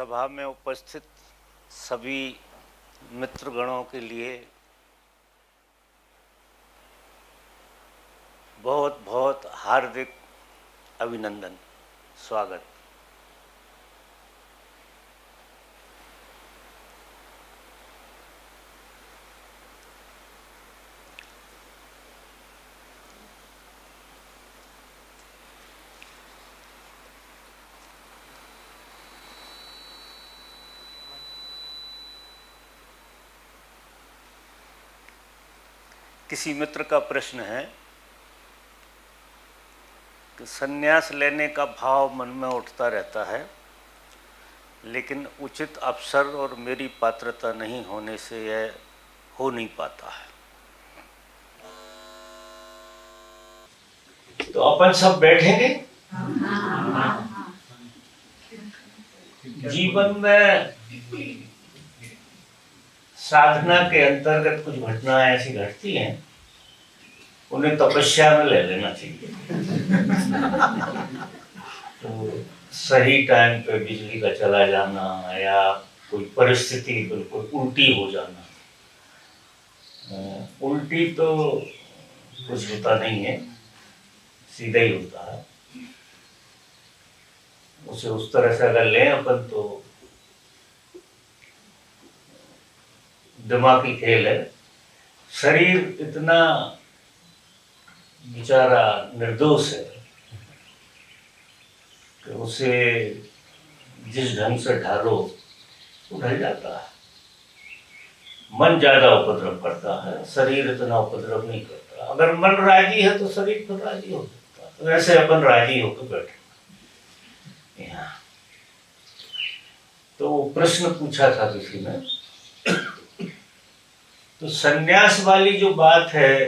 सभा में उपस्थित सभी मित्रगणों के लिए बहुत बहुत हार्दिक अभिनंदन, स्वागत। किसी मित्र का प्रश्न है कि संन्यास लेने का भाव मन में उठता रहता है, लेकिन उचित अवसर और मेरी पात्रता नहीं होने से यह हो नहीं पाता है। तो अपन सब बैठेंगे। जीवन में साधना के अंतर्गत कुछ घटनाएं ऐसी घटती हैं, उन्हें तपस्या में ले लेना चाहिए। तो सही टाइम पे बिजली का चला जाना या कोई परिस्थिति बिल्कुल उल्टी हो जाना, उल्टी तो कुछ होता नहीं है, सीधा ही होता है। उसे उस तरह से अगर लें अपन तो दिमागी खेल है। शरीर इतना बेचारा निर्दोष है कि उसे जिस ढंग से ढालो वो ढल जाता है। मन ज्यादा उपद्रव करता है, शरीर इतना उपद्रव नहीं करता। अगर मन राजी है तो शरीर तो राजी हो सकता है। तो ऐसे अपन राजी होकर बैठे यहाँ। तो प्रश्न पूछा था किसी ने, तो संन्यास वाली जो बात है,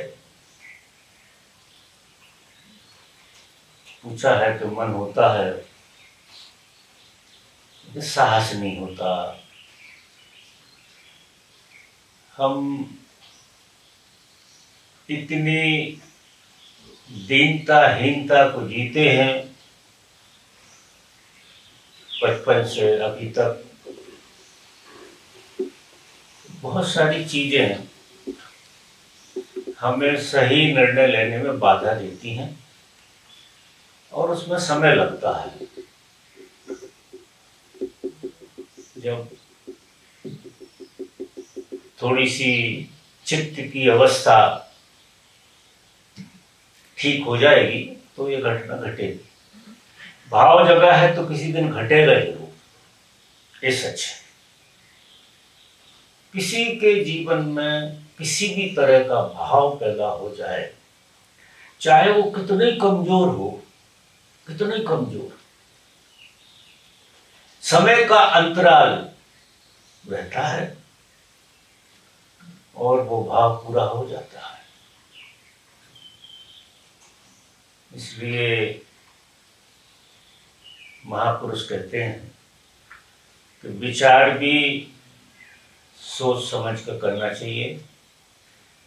पूछा है कि मन होता है, साहस नहीं होता। हम इतनी दीनता हीनता को जीते हैं बचपन से अभी तक। बहुत सारी चीजें हमें सही निर्णय लेने में बाधा देती हैं और उसमें समय लगता है। जब थोड़ी सी चित्त की अवस्था ठीक हो जाएगी तो ये घटना घटेगी। भाव जगा है तो किसी दिन घटेगा जरूर, ये सच है। किसी के जीवन में किसी भी तरह का भाव पैदा हो जाए, चाहे वो कितने कमजोर हो, कितने कमजोर, समय का अंतराल रहता है और वो भाव पूरा हो जाता है। इसलिए महापुरुष कहते हैं कि विचार भी सोच समझ कर करना चाहिए,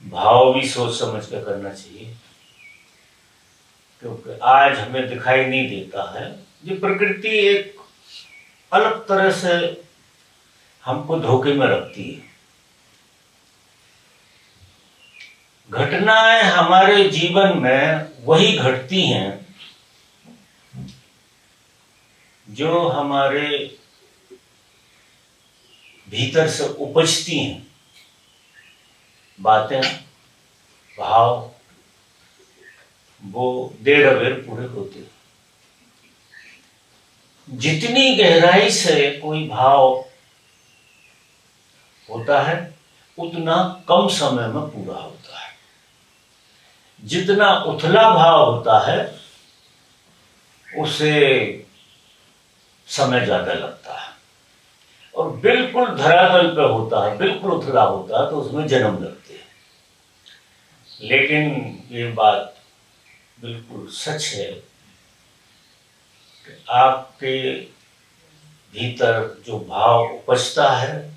भाव भी सोच समझ कर करना चाहिए, क्योंकि आज हमें दिखाई नहीं देता है। ये प्रकृति एक अलग तरह से हमको धोखे में रखती है। घटनाएं हमारे जीवन में वही घटती हैं जो हमारे भीतर से उपजती हैं। बातें, भाव, वो देर अबेर पूरे होते हैं। जितनी गहराई से कोई भाव होता है उतना कम समय में पूरा होता है। जितना उथला भाव होता है उसे समय ज्यादा लगता है, और बिल्कुल धरातल पे होता है, बिल्कुल उथला होता है तो उसमें जन्म लगते हैं। लेकिन ये बात बिल्कुल सच है कि आपके भीतर जो भाव उपजता है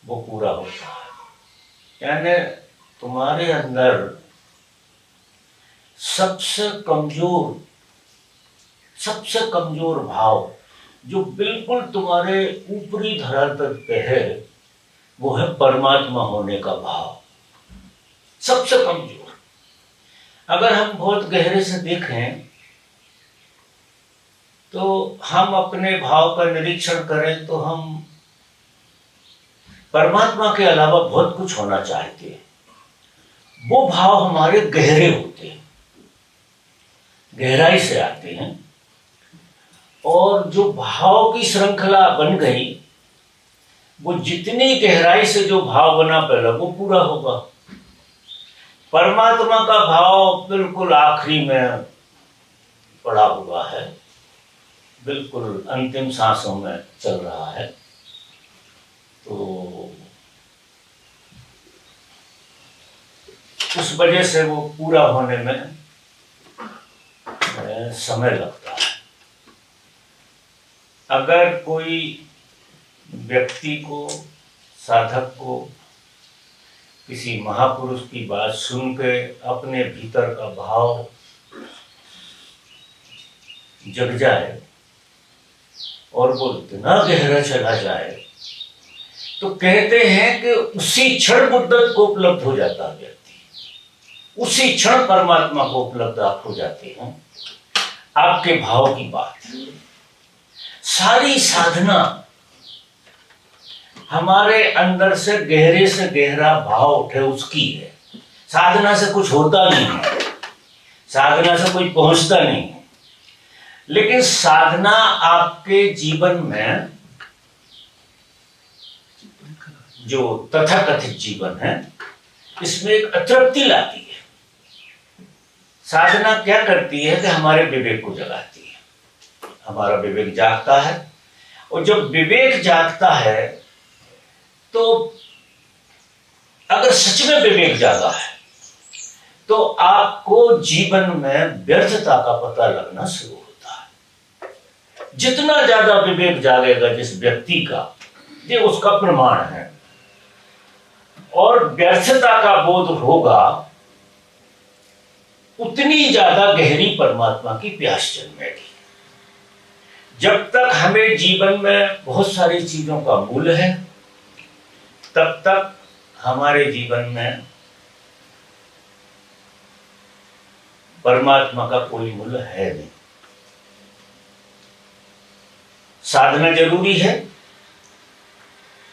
वो पूरा होता है। यानी तुम्हारे अंदर सबसे कमजोर भाव जो बिल्कुल तुम्हारे ऊपरी धरातल पे है, वो है परमात्मा होने का भाव, सबसे कमजोर। अगर हम बहुत गहरे से देखें तो हम अपने भाव का निरीक्षण करें तो हम परमात्मा के अलावा बहुत कुछ होना चाहते हैं। वो भाव हमारे गहरे होते हैं, गहराई से आते हैं, और जो भाव की श्रृंखला बन गई, वो जितनी गहराई से जो भाव बना पहला वो पूरा होगा। परमात्मा का भाव बिल्कुल आखिरी में पड़ा हुआ है, बिल्कुल अंतिम सांसों में चल रहा है। तो उस वजह से वो पूरा होने में समय लगता है। अगर कोई व्यक्ति को, साधक को, किसी महापुरुष की बात सुन के अपने भीतर का भाव जग जाए और वो इतना गहरा चला जाए, तो कहते हैं कि उसी क्षण मुद्दत को उपलब्ध हो जाता है व्यक्ति, उसी क्षण परमात्मा को उपलब्ध आप हो जाते हैं। आपके भाव की बात, सारी साधना हमारे अंदर से गहरा भाव उठे उसकी है। साधना से कुछ होता नहीं है, साधना से कोई पहुंचता नहीं है, लेकिन साधना आपके जीवन में, जो तथाकथित जीवन है, इसमें एक अतृप्ति लाती है। साधना क्या करती है कि हमारे विवेक को जगाती है, हमारा विवेक जागता है, और जब विवेक जागता है तो अगर सच में विवेक जागा है तो आपको जीवन में व्यर्थता का पता लगना शुरू होता है। जितना ज्यादा विवेक जागेगा जिस व्यक्ति का, ये उसका प्रमाण है, और व्यर्थता का बोध होगा, उतनी ज्यादा गहरी परमात्मा की प्यास जन्मेगी। जब तक हमें जीवन में बहुत सारी चीजों का मूल्य है, तब तक हमारे जीवन में परमात्मा का कोई मूल्य है नहीं। साधना जरूरी है,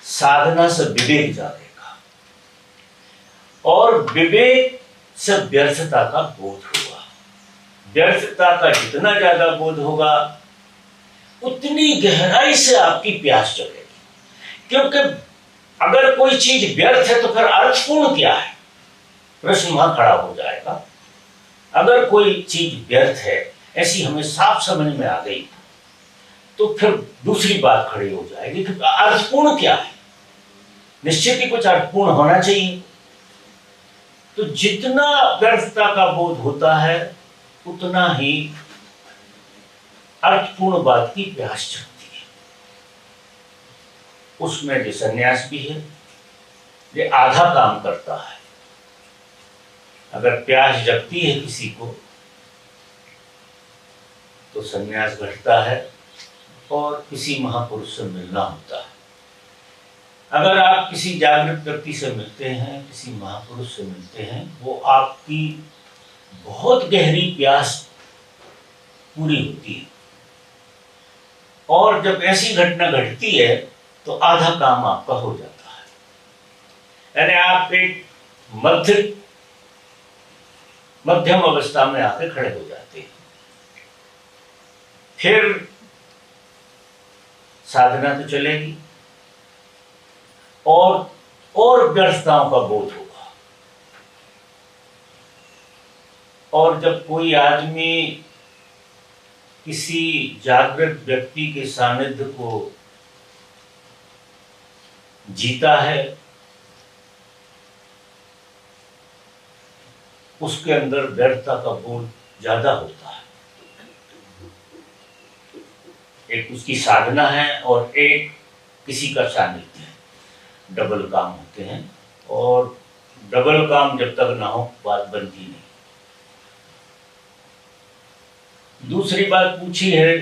साधना से विवेक जागेगा, और विवेक से व्यर्थता का बोध होगा। व्यर्थता का जितना ज्यादा बोध होगा, उतनी गहराई से आपकी प्यास जगेगी। क्योंकि अगर कोई चीज व्यर्थ है तो फिर अर्थपूर्ण क्या है, प्रश्न वहां खड़ा हो जाएगा। अगर कोई चीज व्यर्थ है, ऐसी हमें साफ समझ में आ गई, तो फिर दूसरी बात खड़ी हो जाएगी कि अर्थपूर्ण क्या है। निश्चित ही कुछ अर्थपूर्ण होना चाहिए। तो जितना व्यर्थता का बोध होता है, उतना ही अर्थपूर्ण बात की प्यास जगती है। उसमें जो संन्यास भी है, ये आधा काम करता है। अगर प्यास जगती है किसी को, तो संन्यास घटता है और किसी महापुरुष से मिलना होता है। अगर आप किसी जागृत व्यक्ति से मिलते हैं, किसी महापुरुष से मिलते हैं, वो आपकी बहुत गहरी प्यास पूरी होती है। और जब ऐसी घटना घटती है तो आधा काम आपका हो जाता है। यानी आप एक मध्यम अवस्था में आके खड़े हो जाते हैं। फिर साधना तो चलेगी और व्यर्थताओं का बोध होगा। और जब कोई आदमी किसी जागृत व्यक्ति के सानिध्य को जीता है, उसके अंदर व्यर्थता का बोध ज्यादा होता है। एक उसकी साधना है और एक किसी का सानिध्य है, डबल काम होते हैं। और डबल काम जब तक ना हो, बात बनती नहीं। दूसरी बात पूछी है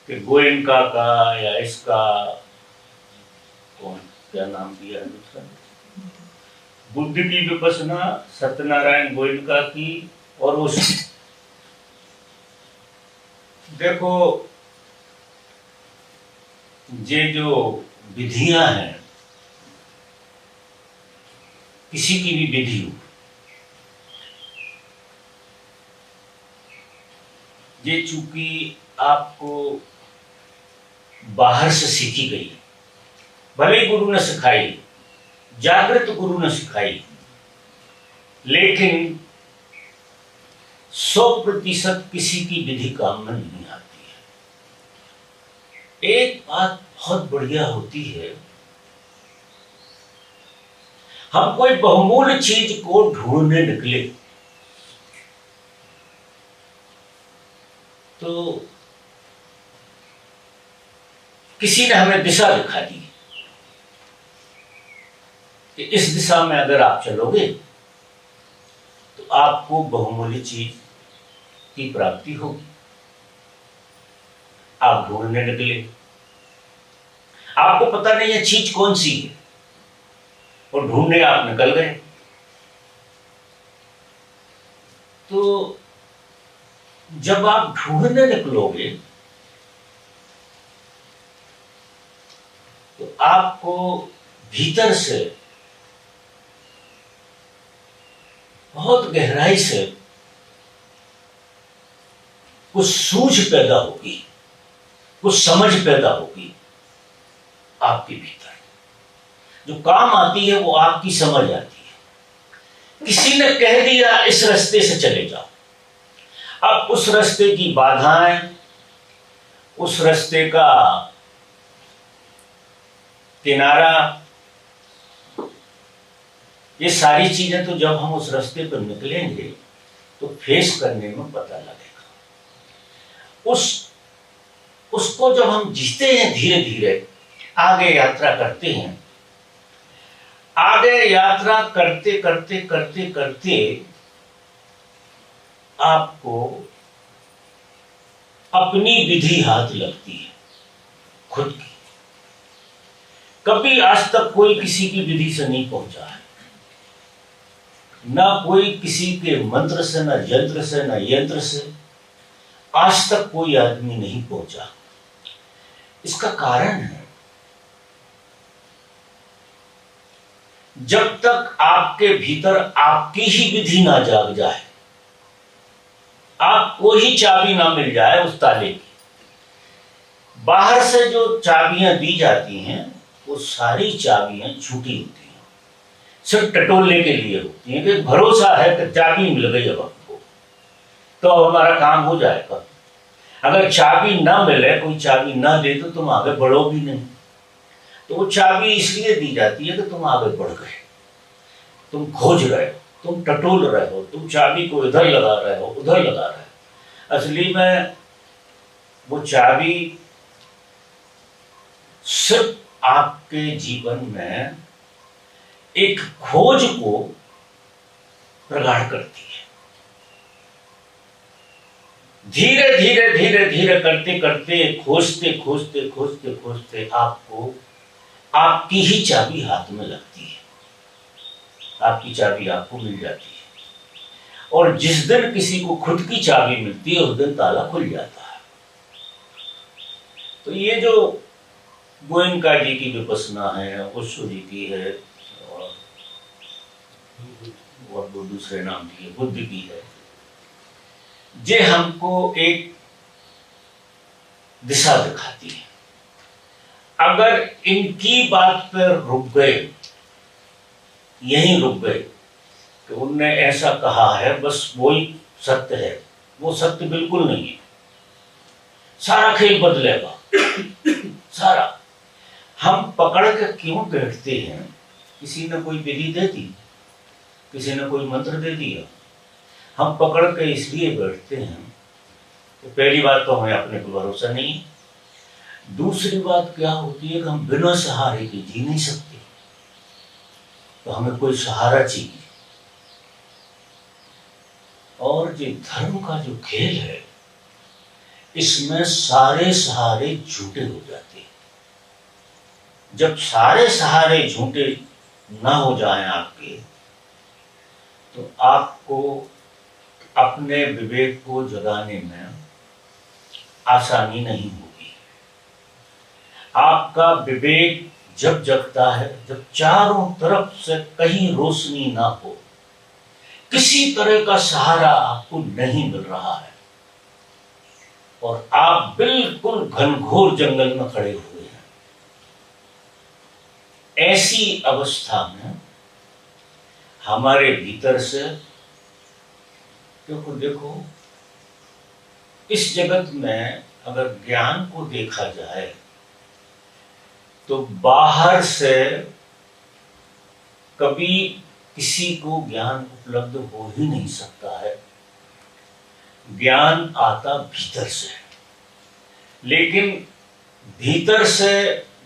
कि गोयनका का या इसका कौन क्या नाम दिया है दूसरा, बुद्ध की विपश्यना सत्यनारायण गोयनका की और उस देखो ये जो विधियां हैं, किसी की भी विधि हो, ये चूंकि आपको बाहर से सीखी गई, भले ही गुरु ने सिखाई, जागृत गुरु ने सिखाई, लेकिन 100% किसी की विधि काम में नहीं आती है। एक बात बहुत बढ़िया होती है, हम कोई बहुमूल्य चीज को ढूंढने निकले तो किसी ने हमें दिशा दिखा दी कि इस दिशा में अगर आप चलोगे तो आपको बहुमूल्य चीज की प्राप्ति होगी। आप ढूंढने निकले, आपको पता नहीं है चीज कौन सी है, और ढूंढने आप निकल गए। तो जब आप ढूंढने निकलोगे तो आपको भीतर से बहुत गहराई से कुछ सूझ पैदा होगी, कुछ समझ पैदा होगी आपके भीतर। जो काम आती है वो आपकी समझ आती है। किसी ने कह दिया इस रास्ते से चले जाओ, अब उस रास्ते की बाधाएं, उस रास्ते का किनारा, ये सारी चीजें तो जब हम उस रास्ते पर निकलेंगे तो फेस करने में पता लगेगा। उसको जब हम जीते हैं, धीरे धीरे आगे यात्रा करते हैं, आगे यात्रा करते करते करते करते आपको अपनी विधि हाथ लगती है, खुद की। कभी आज तक कोई किसी की विधि से नहीं पहुंचा है, ना कोई किसी के मंत्र से, ना यंत्र से, ना यंत्र से आज तक कोई आदमी नहीं पहुंचा। इसका कारण है, जब तक आपके भीतर आपकी ही विधि ना जाग जाए, आपको ही चाबी ना मिल जाए उस ताले की। बाहर से जो चाबियां दी जाती हैं वो सारी चाबियां झूठी होती हैं, सिर्फ टटोलने के लिए होती हैं कि भरोसा है कि चाबी मिल गई अब आपको तो हमारा काम हो जाएगा। अगर चाबी ना मिले, कोई चाबी ना दे तो तुम आगे बढ़ोगी नहीं। तो वो चाबी इसलिए दी जाती है कि तुम आगे बढ़ गए, तुम खोज रहे हो, तुम टटोल रहे हो, तुम चाबी को इधर लगा रहे हो, उधर लगा रहे हो। असली में वो चाबी सिर्फ आपके जीवन में एक खोज को प्रगाढ़ करती है। धीरे धीरे धीरे धीरे करते करते, खोजते खोजते खोजते खोजते आपको आपकी ही चाबी हाथ में लगती है, आपकी चाबी आपको मिल जाती है। और जिस दिन किसी को खुद की चाबी मिलती है उस दिन ताला खुल जाता है। तो ये जो गोयनका जी की विपश्यना है, ओशो जी की है, और वो दूसरे नाम की है, बुद्ध की है, ये हमको एक दिशा दिखाती है। अगर इनकी बात पर रुक गए, यहीं रुक गए कि उनने ऐसा कहा है बस वही सत्य है, वो सत्य बिल्कुल नहीं है, सारा खेल बदलेगा सारा। हम पकड़ के क्यों बैठते हैं? किसी ने कोई विधि दे दी, किसी ने कोई मंत्र दे दिया, हम पकड़ के इसलिए बैठते हैं तो पहली बात तो हमें अपने को भरोसा नहीं है। दूसरी बात क्या होती है कि हम बिना सहारे के जी नहीं सकते, तो हमें कोई सहारा चाहिए। और ये धर्म का जो खेल है, इसमें सारे सहारे झूठे हो जाते हैं। जब सारे सहारे झूठे ना हो जाएं आपके, तो आपको अपने विवेक को जगाने में आसानी नहीं होगी। आपका विवेक जब जगता है, जब चारों तरफ से कहीं रोशनी ना हो, किसी तरह का सहारा आपको नहीं मिल रहा है और आप बिल्कुल घनघोर जंगल में खड़े हुए हैं, ऐसी अवस्था में हमारे भीतर से, क्योंकि देखो इस जगत में अगर ज्ञान को देखा जाए तो बाहर से कभी किसी को ज्ञान उपलब्ध हो ही नहीं सकता है। ज्ञान आता भीतर से, लेकिन भीतर से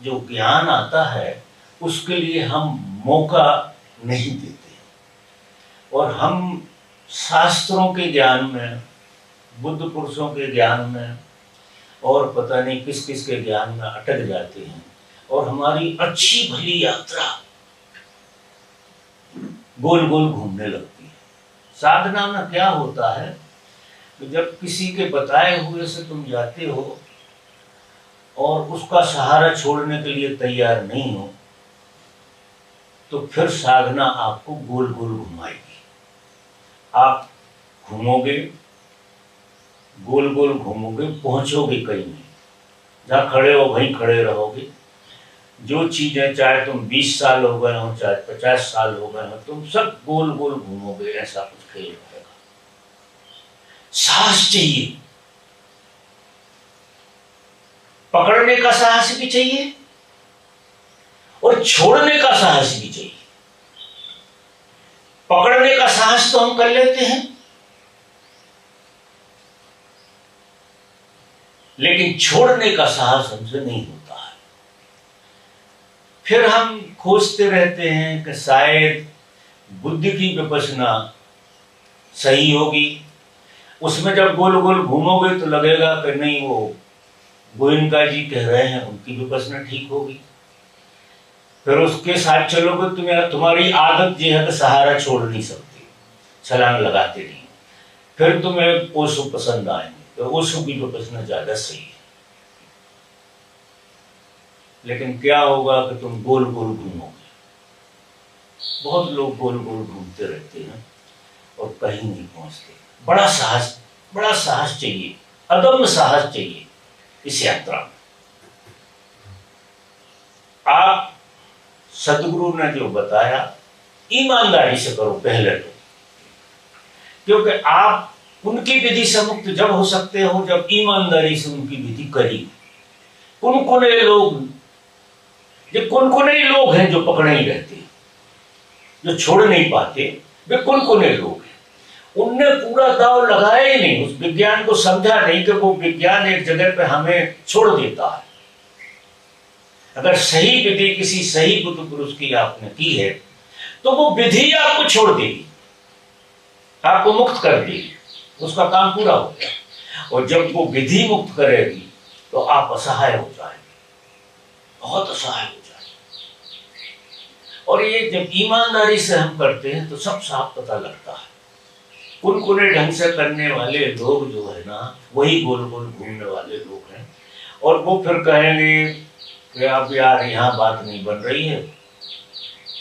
जो ज्ञान आता है उसके लिए हम मौका नहीं देते और हम शास्त्रों के ज्ञान में, बुद्ध पुरुषों के ज्ञान में और पता नहीं किस किस के ज्ञान में अटक जाते हैं और हमारी अच्छी भली यात्रा गोल गोल घूमने लगती है। साधना में क्या होता है कि जब किसी के बताए हुए से तुम जाते हो और उसका सहारा छोड़ने के लिए तैयार नहीं हो, तो फिर साधना आपको गोल गोल घुमाएगी। आप घूमोगे, गोल गोल घूमोगे, पहुंचोगे कहीं नहीं। जहाँ खड़े हो वहीं खड़े रहोगे। जो चीजें चाहे तुम 20 साल हो गए हो, चाहे 50 साल हो गए हो, तुम सब गोल गोल घूमोगे। ऐसा कुछ खेल रहेगा। साहस चाहिए, पकड़ने का साहस भी चाहिए और छोड़ने का साहस भी चाहिए। पकड़ने का साहस तो हम कर लेते हैं, लेकिन छोड़ने का साहस हमसे नहीं होता है। फिर हम खोजते रहते हैं कि शायद बुद्धि की विपश्यना सही होगी। उसमें जब गोल गोल घूमोगे तो लगेगा कि नहीं, वो गोयनका जी कह रहे हैं, उनकी विपश्यना ठीक होगी। फिर उसके साथ चलोगे, तुम्हारी आदत ये है कि सहारा छोड़ नहीं सकती, छलांग लगाते नहीं। फिर तुम्हें ओशो पसंद आएंगे, तो ओशो की विपश्यना ज्यादा सही है। लेकिन क्या होगा कि तुम गोल गोल घूमोगे। बहुत लोग गोल गोल घूमते रहते हैं और कहीं नहीं पहुंचते। बड़ा साहस चाहिए, अदम्य साहस चाहिए इस यात्रा में। आप सदगुरु ने जो बताया, ईमानदारी से करो पहले तो, क्योंकि आप उनकी विधि से मुक्त जब हो सकते हो जब ईमानदारी से उनकी विधि करी। कुनकुने लोग, ये कुनकुने लोग हैं जो पकड़े ही रहते हैं, जो छोड़ नहीं पाते, वे कुनकुने लोग हैं। उनने पूरा दाव लगाया ही नहीं, उस विज्ञान को समझा नहीं कि वो विज्ञान एक जगह पे हमें छोड़ देता है। अगर सही विधि किसी सही बुद्ध पुरुष की आपने की है तो वो विधि आपको छोड़ देगी, आपको मुक्त कर देगी, उसका काम पूरा हो गया। और जब वो विधि मुक्त करेगी तो आप असहाय हो जाएंगे, बहुत असहाय हो जाएंगे। और ये जब ईमानदारी से हम करते हैं तो सब साफ पता लगता है। कुनकुने ढंग से करने वाले लोग जो है ना, वही गोल गोल घूमने वाले लोग हैं। और वो फिर कहेंगे कि अब यार यहाँ बात नहीं बन रही है,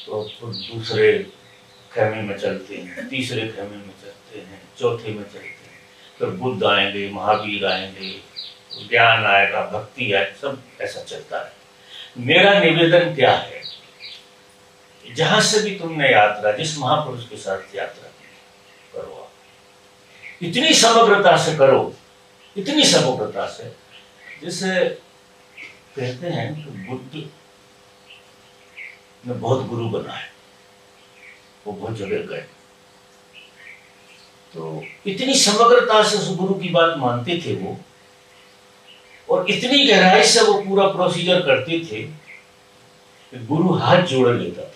तो फिर दूसरे खेमे में चलते हैं, तीसरे खेमे में चलते हैं, चौथे में चलते हैं। फिर बुद्ध आएंगे, महावीर आएंगे, ज्ञान आएगा, भक्ति आएगी, सब ऐसा चलता है। मेरा निवेदन क्या है, जहां से भी तुमने यात्रा, जिस महापुरुष के साथ यात्रा की, करो आप इतनी समग्रता से करो, इतनी समग्रता से, जिसे कहते हैं कि बुद्ध ने बहुत गुरु बनाए, वो बहुत जगह गए, तो इतनी समग्रता से उस गुरु की बात मानते थे वो, और इतनी गहराई से वो पूरा प्रोसीजर करते थे कि गुरु हाथ जोड़ लेता था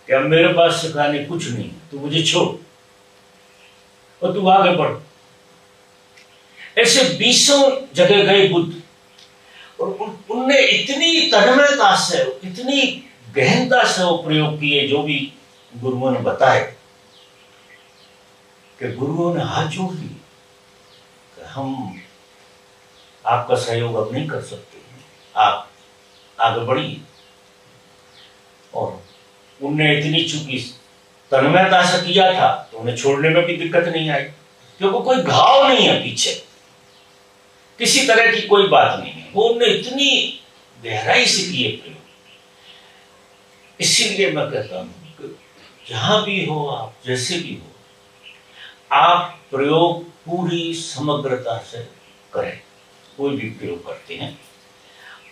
कि अब मेरे पास सिखाने कुछ नहीं, तू मुझे छोड़ और तू आगे बढ़। ऐसे बीसों जगह गए बुद्ध, और उनने इतनी तन्मयता से, इतनी गहनता से वो प्रयोग किए जो भी गुरुओं ने बताए, कि गुरुओं ने हाथ जोड़ लिए कि हम आपका सहयोग अब नहीं कर सकते, आप आगे बढ़िए। और उनने इतनी चूंकि तन्मयता से किया था तो उन्हें छोड़ने में भी दिक्कत नहीं आई, क्योंकि कोई घाव नहीं है पीछे, किसी तरह की कोई बात नहीं है। वो उनने इतनी गहराई से किए प्रयोग। इसीलिए मैं कहता हूं कि जहां भी हो आप, जैसे भी हो, आप प्रयोग पूरी समग्रता से करें, कोई भी प्रयोग करते हैं,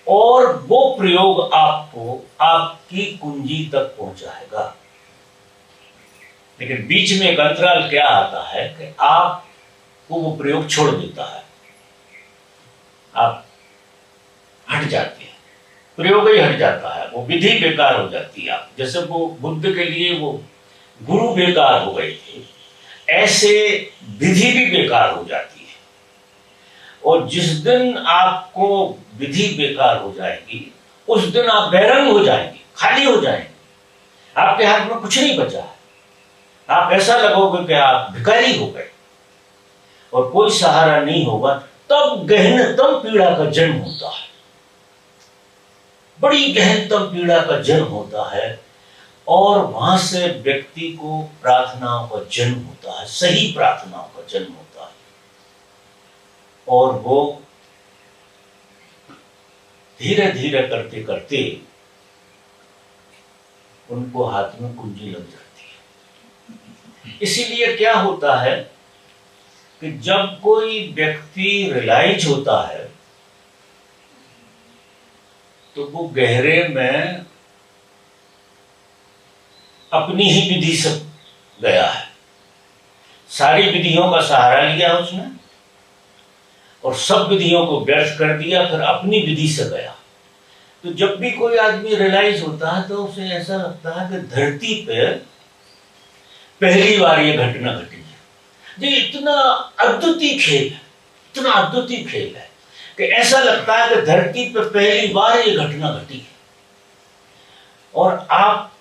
और वो प्रयोग आपको आपकी कुंजी तक पहुंचाएगा। लेकिन बीच में एक अंतराल क्या आता है कि आपको वो प्रयोग छोड़ देता है, आप हट जाते हैं, प्रयोग ही हट जाता है, वो विधि बेकार हो जाती है। आप जैसे वो बुद्ध के लिए वो गुरु बेकार हो गए थे, ऐसे विधि भी बेकार हो जाती है। और जिस दिन आपको विधि बेकार हो जाएगी, उस दिन आप बैरंग हो जाएंगे, खाली हो जाएंगे, आपके हाथ में कुछ नहीं बचा है। आप ऐसा लगोगे कि आप भिखारी हो गए और कोई सहारा नहीं होगा। तब गहनतम पीड़ा का जन्म होता है, बड़ी गहनतम पीड़ा का जन्म होता है, और वहां से व्यक्ति को प्रार्थनाओं का जन्म होता है, सही प्रार्थनाओं का जन्म होता है, और वो धीरे धीरे करते करते उनको हाथ में कुंजी लग जाती है। इसीलिए क्या होता है कि जब कोई व्यक्ति रियलाइज होता है तो वो गहरे में अपनी ही विधि से गया है, सारी विधियों का सहारा लिया उसने और सब विधियों को व्यर्थ कर दिया, फिर अपनी विधि से गया। तो जब भी कोई आदमी रियलाइज होता है तो उसे ऐसा लगता है कि धरती पे पहली बार ये घटना घटी है। ये इतना अद्भुत खेल है, इतना अद्भुत खेल है कि ऐसा लगता है कि धरती पे पहली बार ये घटना घटी है। और आप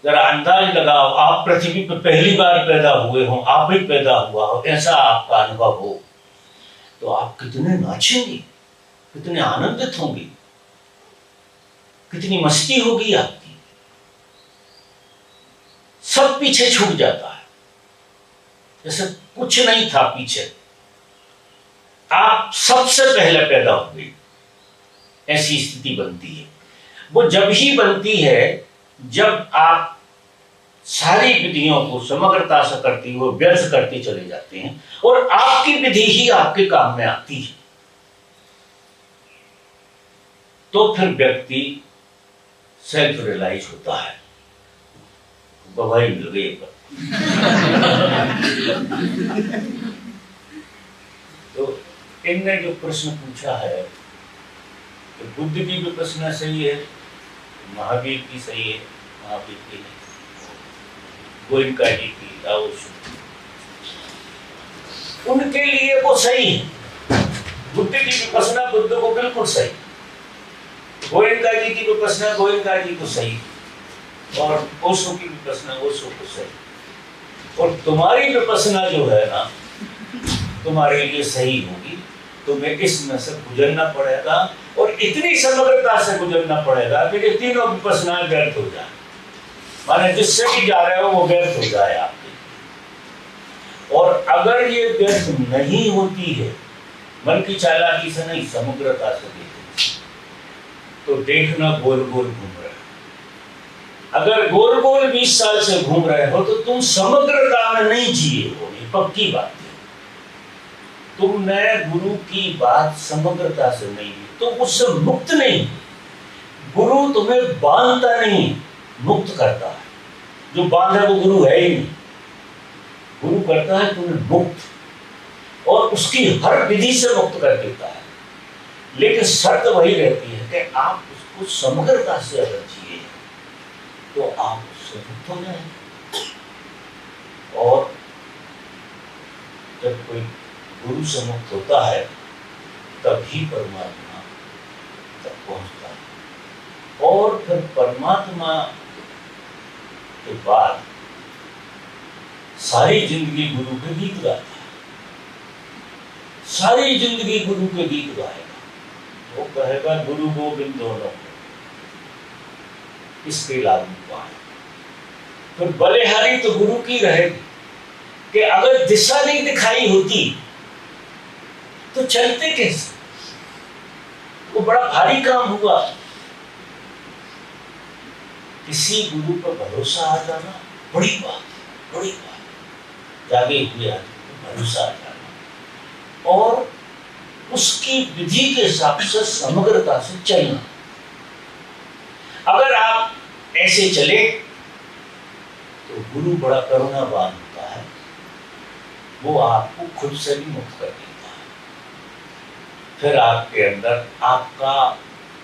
जरा अंदाज लगाओ, आप पृथ्वी पे पहली बार पैदा हुए हो, आप ही पैदा हुआ हो, ऐसा आपका अनुभव हो, तो आप कितने नाचेंगे, कितने आनंदित होंगे, कितनी मस्ती होगी आपकी। सब पीछे छूट जाता है, जैसे कुछ नहीं था पीछे, आप सबसे पहले पैदा हो गई, ऐसी स्थिति बनती है। वो जब ही बनती है जब आप सारी विधियों को समग्रता से करती हुए व्यर्थ करते चले जाते हैं और आपकी विधि ही आपके काम में आती है, तो फिर व्यक्ति सेल्फ रियलाइज होता है। गवाही मिल गई पर तो इनने जो प्रश्न पूछा है, तो बुद्ध की भी प्रश्न सही है, महावीर की सही है, महावीर की नहीं, गोइंका जी की, उनके लिए वो सही है। बुद्ध की विपश्यना बुद्ध को बिल्कुल सही, गोइंका जी की विपश्यना गोइंका जी को सही, और ओशो की विपश्यना ओशो को सही। और तुम्हारी विपश्यना जो है ना, तुम्हारे लिए सही होगी, तुम्हें इसमें से गुजरना पड़ेगा, और इतनी समग्रता से गुजरना पड़ेगा कि ये तीनों विपश्यना व्यर्थ हो जाए, माने जिससे भी जा रहे हो वो व्यर्थ हो जाए आपके। और अगर ये व्यर्थ नहीं होती है, मन की चालाकी से नहीं, समग्रता से देखें, तो देखना गोल गोल घूम रहा है। अगर गोल गोल 20 साल से घूम रहे हो तो तुम समग्रता में नहीं जिए हो, ये पक्की बात है। तुमने गुरु की बात समग्रता से नहीं ली, तुम उससे मुक्त नहीं। गुरु तुम्हें बांधता नहीं, मुक्त करता है। जो बांधा वो गुरु है ही नहीं, गुरु करता है तुम्हें मुक्त, और उसकी हर विधि से मुक्त कर देता है। लेकिन शर्त वही रहती है कि आप उसको समग्रता से अगर जिए तो आप उससे मुक्त हो जाएंगे। और जब कोई गुरु से मुक्त होता है तभी परमात्मा तक पहुंचता है। और फिर परमात्मा के बाद सारी जिंदगी गुरु के गीत गाता है, सारी जिंदगी गुरु के गीत गाएगा। वो कहेगा गुरु गोविंद दोनों इसके लागू पाए। तो बलिहारी तो गुरु की रहेगी कि अगर दिशा नहीं दिखाई होती तो चलते कैसे? वो बड़ा भारी काम हुआ। किसी गुरु पर भरोसा आ जाना बड़ी बात है, बड़ी बात। जागे हुए आदमी पर भरोसा आ जाना और उसकी विधि के हिसाब से समग्रता से चलना। अगर आप ऐसे चले तो गुरु बड़ा करुणावान होता है, वो आपको खुद से भी मुक्त कर देता है। फिर आपके अंदर आपका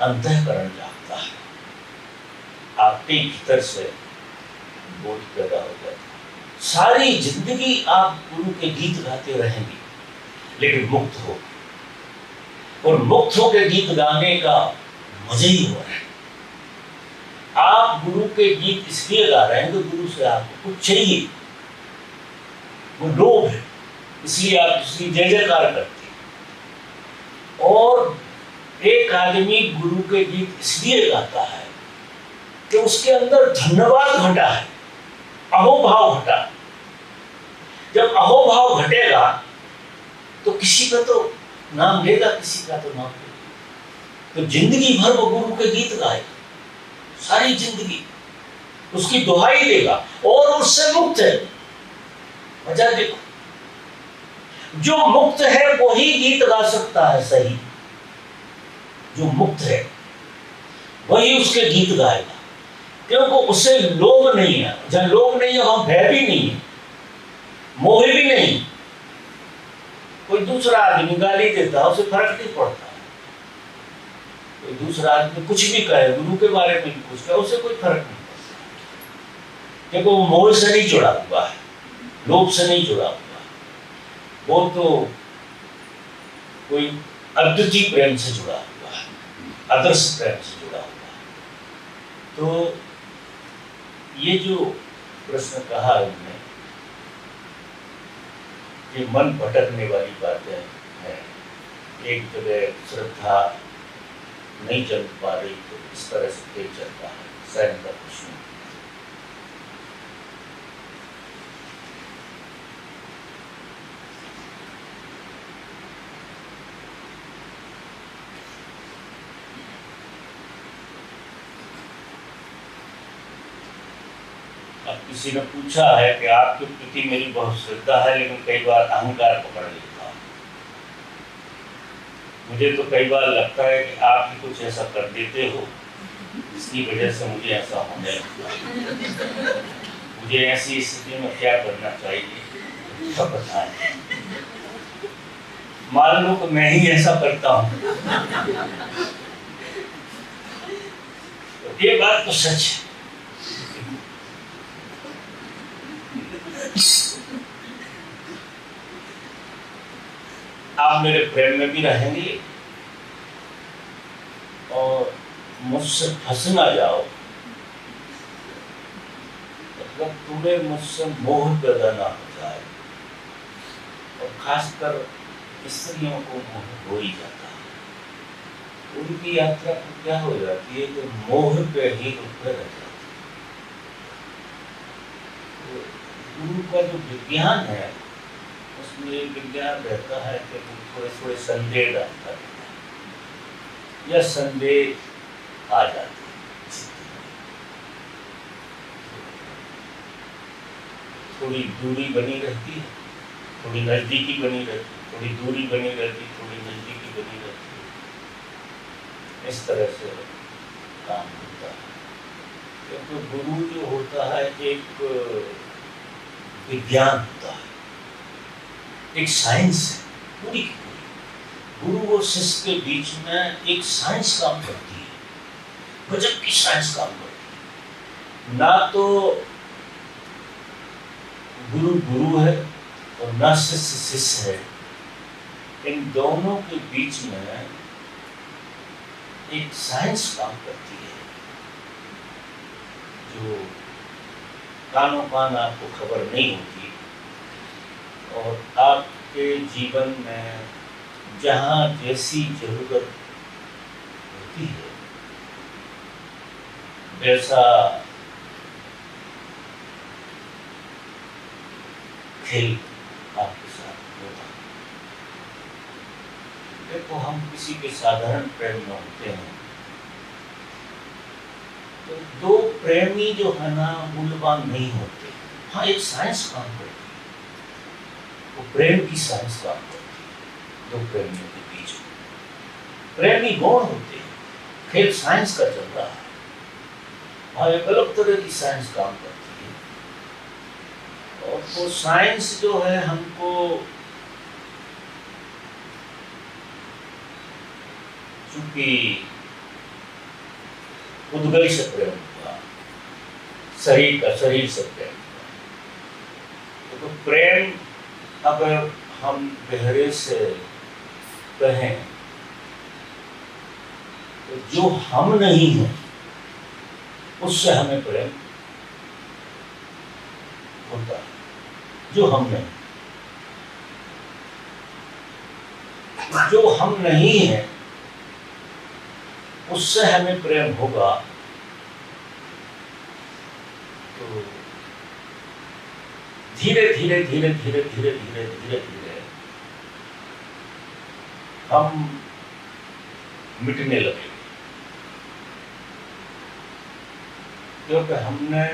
अंतःकरण जागता है, आपके भीतर से बोध पैदा हो जाता है। सारी जिंदगी आप गुरु के गीत गाते रहेंगे लेकिन मुक्त हो, और मुक्त होकर गीत गाने का मजा ही हो रहा है। आप गुरु के गीत इसलिए गा रहे हैं कि गुरु से आपको कुछ चाहिए, वो लोभ है, इसलिए आप उसकी जय जयकार करते हैं। और एक आदमी गुरु के गीत इसलिए गाता है कि उसके अंदर धन्यवाद घटा है, अहोभाव घटा। जब अहोभाव घटेगा तो किसी का तो नाम लेगा, किसी का तो नाम लेगा। तो जिंदगी भर वो गुरु के गीत गाएगा, सारी जिंदगी उसकी दुहाई देगा और उससे मुक्त है। मजा देखो, जो मुक्त है वो ही गीत गा सकता है। सही, जो मुक्त है वही उसके गीत गाएगा, क्योंकि उसे लोभ नहीं है। जब लोभ नहीं है वहां भय भी नहीं है, मोह भी नहीं। कोई दूसरा आदमी गाली देता है उसे फर्क नहीं पड़ता, कोई दूसरा आदमी कुछ भी कहे गुरु के बारे में कुछ कहे उसे कोई फर्क नहीं पड़ता, क्योंकि वो मोह से नहीं जुड़ा हुआ है, लोभ से नहीं जुड़ा हुआ है। वो तो कोई अद्वितीय प्रेम से जुड़ा हुआ है, आदर्श प्रेम से जुड़ा हुआ है। तो ये जो प्रश्न कहा उन्होंने, ये मन भटकने वाली बातें हैं। एक जगह श्रद्धा नहीं चल पा रही तो इस तरह से तेज चलता है सैन का प्रश्न। अब किसी ने पूछा है कि आपके प्रति मेरी बहुत श्रद्धा है लेकिन कई बार अहंकार पकड़ लेता है। मुझे तो कई बार लगता है कि आप ही कुछ ऐसा कर देते हो इसकी वजह से मुझे ऐसा होने लगता है। मुझे ऐसी स्थिति में क्या करना चाहिए सब बताएं। मान लो कि मैं ही ऐसा करता हूँ तो ये बात तो सच है। आप मेरे प्रेम में भी रहेंगे और मुझसे फंस ना जाओ, मतलब तुम्हें मुझसे मोह पैदा ना हो जाए। और खासकर स्त्रियों को मोह हो ही जाता है, उनकी यात्रा को क्या हो जाती है कि मोह पे ही रुक रह जाती है। तो गुरु का जो विज्ञान है उसमें विज्ञान रहता है कि थोड़े थोड़े संदेह डालता रहता है या संदेह आ जाते हैं। थोड़ी दूरी बनी रहती है, थोड़ी नजदीकी बनी रहती है, थोड़ी दूरी बनी रहती, थोड़ी नजदीकी बनी रहती है। इस तरह से काम होता है, क्योंकि गुरु जो होता है एक विज्ञान होता है, एक साइंस है पूरी की पूरी। गुरु और शिष्य के बीच में एक साइंस काम करती है, गजब की साइंस काम करती है। ना तो गुरु गुरु है और ना शिष्य शिष्य है, इन दोनों के बीच में एक साइंस काम करती है, जो कानों कान आपको खबर नहीं होती, और आपके जीवन में जहाँ जैसी जरूरत होती है वैसा खेल आपके साथ होता है। देखो, हम किसी के साधारण प्रेम में होते हैं तो दो प्रेमी जो है ना मूल्यवान नहीं होते। हाँ, एक साइंस काम करती है, वो प्रेम की साइंस काम करती है। दो प्रेमियों के बीच में प्रेमी गौण होते हैं, खेल साइंस का चल रहा है। हाँ, एक अलग तरह की साइंस काम करती है, और वो साइंस जो है हमको चूंकि उद्गल से प्रेम हुआ, शरीर का शरीर से प्रेम हुआ, तो प्रेम अगर हम गहरे से कहें तो जो हम नहीं हैं उससे हमें प्रेम होता है। जो हम नहीं हैं उससे हमें प्रेम होगा, तो धीरे धीरे धीरे धीरे धीरे धीरे धीरे धीरे हम मिटने लगे, क्योंकि हमने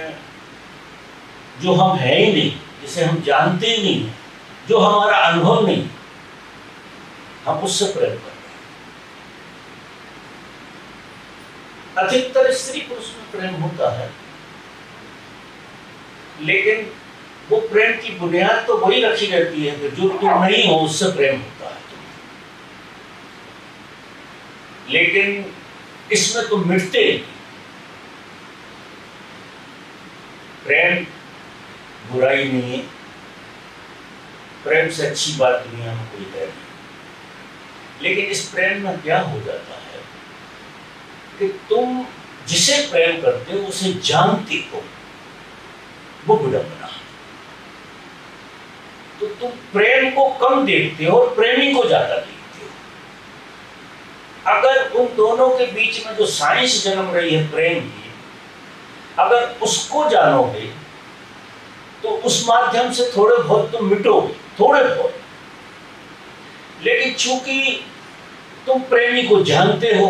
जो हम है ही नहीं, जिसे हम जानते ही नहीं, जो हमारा अनुभव नहीं, हम उससे प्रेम करते हैं। अधिकतर स्त्री पुरुष में प्रेम होता है, लेकिन वो प्रेम की बुनियाद तो वही रखी रहती है कि जो तुम नहीं हो उससे प्रेम होता है। लेकिन इसमें तुम मिटते नहीं। प्रेम बुराई नहीं है, प्रेम से अच्छी बात दुनिया में कोई है नहीं। लेकिन इस प्रेम में क्या हो जाता है कि तुम जिसे प्रेम करते हो उसे जानते हो, वो विडंबना है। तो तुम प्रेम को कम देखते हो और प्रेमी को ज्यादा देखते हो। अगर उन दोनों के बीच में जो साइंस जन्म रही है प्रेम की, अगर उसको जानोगे तो उस माध्यम से थोड़े बहुत तुम मिटोगे, थोड़े बहुत। लेकिन चूंकि तुम प्रेमी को जानते हो,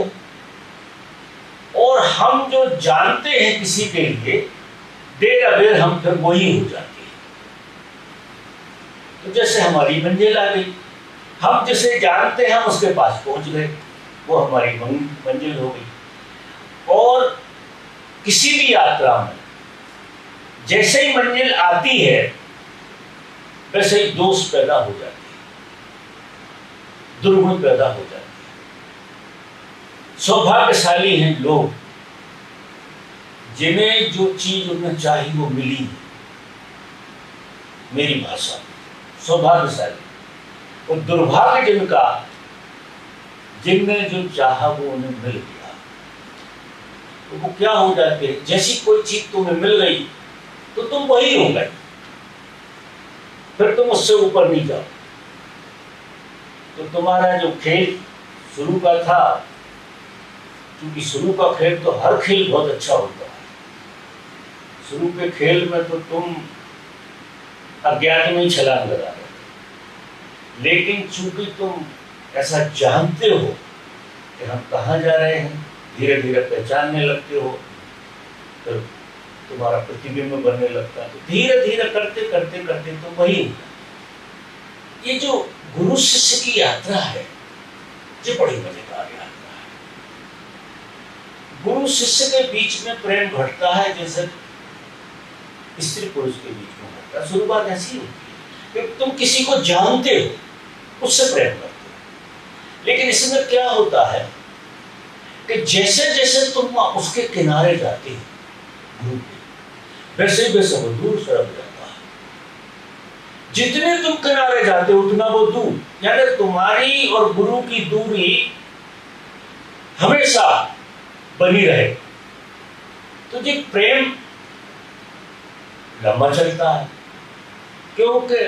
और हम जो जानते हैं किसी के लिए, देर अबेर हम फिर वही हो जाते हैं। तो जैसे हमारी मंजिल आ गई, हम जिसे जानते हैं हम उसके पास पहुंच गए, वो हमारी मंजिल हो गई। और किसी भी यात्रा में जैसे ही मंजिल आती है वैसे ही दोष पैदा हो जाती है, दुर्गुण पैदा हो जाती है। सौभाग्यशाली हैं लोग जिन्हें जो चीज उन्हें चाहिए वो मिली। मेरी भाषा सौभाग्यशाली, और दुर्भाग्य जिनका, जिनने जो चाहा वो उन्हें मिल गया। तो वो क्या हो जाते हैं, जैसी कोई चीज तुम्हें मिल गई तो तुम वही हो गए, फिर तुम उससे ऊपर नहीं जाओ। तो तुम्हारा जो खेल शुरू का था, क्योंकि शुरू का खेल तो हर खेल बहुत अच्छा होता है, शुरू के खेल में तो तुम अज्ञात में ही छलांग लगा रहे हो। लेकिन चूंकि तुम ऐसा जानते हो कि हम कहाँ जा रहे हैं, धीरे धीरे पहचानने लगते हो, फिर तुम्हारा प्रतिबिंब बनने लगता है, तो धीरे धीरे करते करते करते तुम वही। ये जो गुरु शिष्य की यात्रा है, ये बड़ी मजेदार यात्रा है। गुरु शिष्य के बीच में प्रेम घटता है जैसे स्त्री पुरुष के बीच में घटता है। शुरुआत ऐसी होती है कि तुम किसी को जानते हो, उससे प्रेम करते हो। लेकिन इसमें क्या होता है कि जैसे जैसे तुम उसके किनारे जाते हो, वैसे वैसे वो दूर सरक जाता है। जितने तुम किनारे जाते हो उतना वो दूर, यानी तुम्हारी और गुरु की दूरी हमेशा बनी रहे। तो ये प्रेम लंबा चलता है, क्योंकि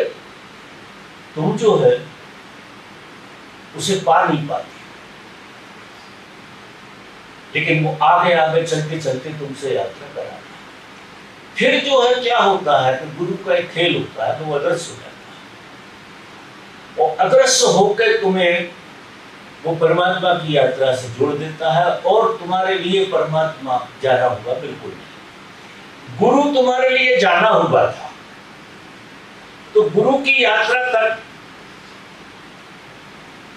तुम जो है उसे पा नहीं पाते, लेकिन वो आगे आगे चलते चलते तुमसे यात्रा कराता है। फिर जो है क्या होता है कि गुरु का एक खेल होता है, तो वो अदृश्य हो जाता है और अदृश्य होकर तुम्हें वो परमात्मा की यात्रा से जोड़ देता है। और तुम्हारे लिए परमात्मा जाना होगा बिल्कुल नहीं, गुरु तुम्हारे लिए जाना हुआ था। तो गुरु की यात्रा तक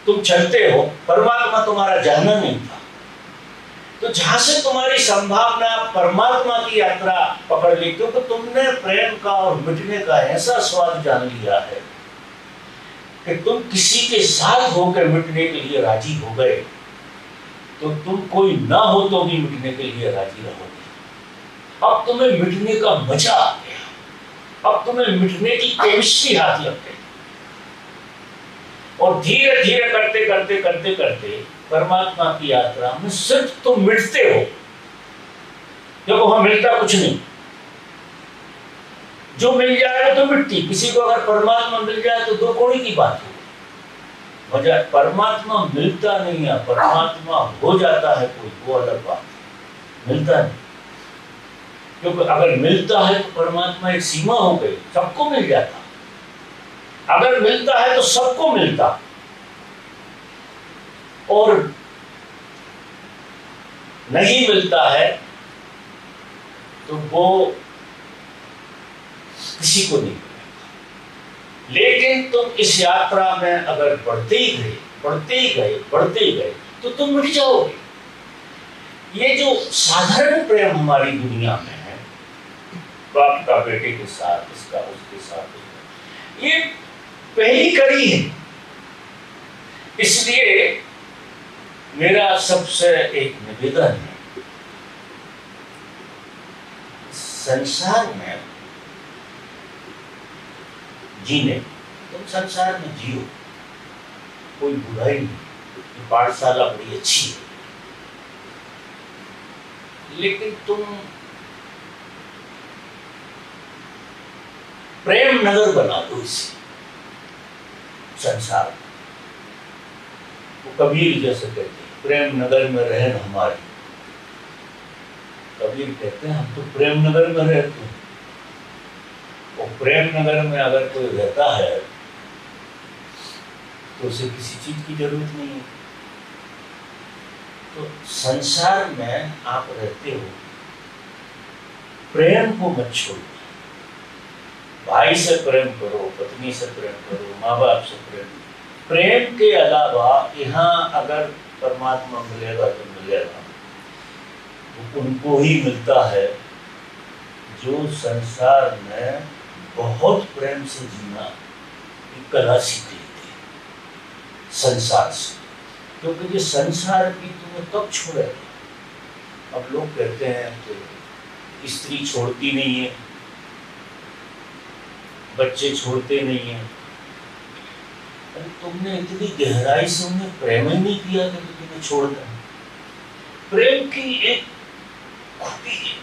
तुम चलते हो, परमात्मा तुम्हारा जाना नहीं था। तो जहां से तुम्हारी संभावना परमात्मा की यात्रा पकड़ ली, क्योंकि तुमने प्रेम का और मिटने का ऐसा स्वाद जान लिया है कि तुम किसी के साथ होकर मिटने के लिए राजी हो गए, तो तुम कोई ना हो तो भी मिटने के लिए राजी रहोगे। अब तुम्हें मिटने का मजा आ गया, अब तुम्हें मिटने की केमिस्ट्री हाथ लग गई, और धीरे धीरे करते करते करते करते परमात्मा की यात्रा में सिर्फ तुम मिटते हो। देखो वहां मिलता कुछ नहीं, जो मिल जाए तो मिट्टी। किसी को अगर परमात्मा मिल जाए तो दो कौड़ी की बात हो। मजा परमात्मा मिलता नहीं है, परमात्मा हो जाता है कोई, वो अलग बात, मिलता नहीं। क्योंकि अगर मिलता है तो परमात्मा एक सीमा हो गई, सबको मिल जाता। अगर मिलता है तो सबको मिलता, और नहीं मिलता है तो वो किसी को नहीं मिलेगा। लेकिन तुम इस यात्रा में अगर बढ़ते ही गए बढ़ते ही गए बढ़ते ही गए तो तुम मिट जाओगे। ये जो साधारण प्रेम हमारी दुनिया में है, बाप का बेटे के साथ, इसका उसके साथ, ये पहली कड़ी है। इसलिए मेरा सबसे एक निवेदन है, संसार में जीने, तुम संसार में जियो, कोई बुराई नहीं, पाठशाला बड़ी अच्छी है, लेकिन तुम प्रेम नगर बना दो इसे संसार। वो कबीर जैसे कहते हैं, प्रेम नगर में रहन हमारी। कबीर कहते हैं हम तो प्रेम नगर में रहते हैं। और प्रेम नगर में अगर कोई रहता है तो उसे किसी चीज की जरूरत नहीं है। तो संसार में आप रहते हो, प्रेम को मत छोड़ो। भाई से प्रेम करो, पत्नी से प्रेम करो, माँ बाप से प्रेम के अलावा यहाँ अगर परमात्मा मिलेगा तो मिलेगा, तो उनको ही मिलता है जो संसार में बहुत प्रेम से जीना की कला सीख लेते हैं संसार से। क्योंकि ये संसार की तुम्हें कब छोड़ेगा। अब लोग कहते हैं कि स्त्री छोड़ती नहीं है, बच्चे छोड़ते नहीं हैं। अरे तुमने इतनी गहराई से उन्हें प्रेम ही नहीं किया कि तुम्हें छोड़ दें। प्रेम की एक खूबी है,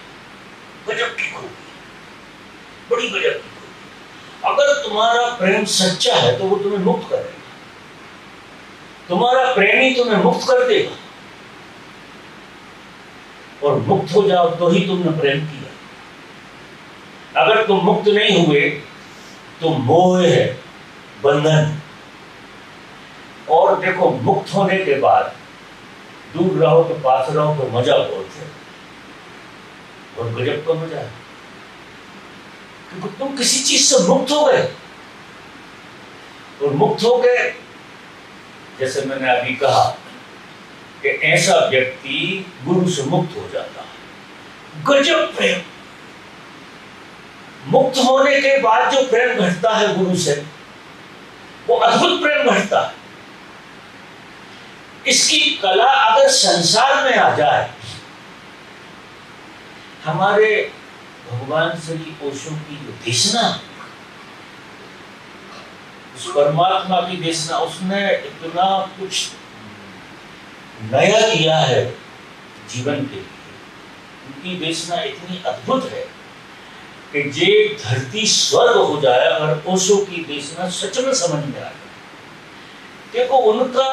गजब की खूबी, बड़ी गजब की खूबी। अगर तुम्हारा प्रेम सच्चा है तो वो तुम्हें मुक्त करेगा, तुम्हारा प्रेमी तुम्हें मुक्त कर देगा, और मुक्त हो जाओ तो ही तुमने प्रेम किया। अगर तुम मुक्त नहीं हुए तो मोह है, बंधन। और देखो मुक्त होने के बाद दूर रहो तो पास रहो तो मजा बहुत है, और गजब का मजा है, क्योंकि तुम किसी चीज से मुक्त हो गए। और मुक्त हो गए, जैसे मैंने अभी कहा कि ऐसा व्यक्ति गुरु से मुक्त हो जाता है। गजब प्रेम। मुक्त होने के बाद जो प्रेम घटता है गुरु से, वो अद्भुत प्रेम घटता है। इसकी कला अगर संसार में आ जाए, हमारे भगवान श्री ओशो की देशना उस परमात्मा की देशना, उसने इतना कुछ नया किया है जीवन के लिए। उनकी देशना इतनी अद्भुत है कि जे धरती स्वर्ग हो जाए और ओशो की देशना सच में समझ में आ जाए। देखो उनका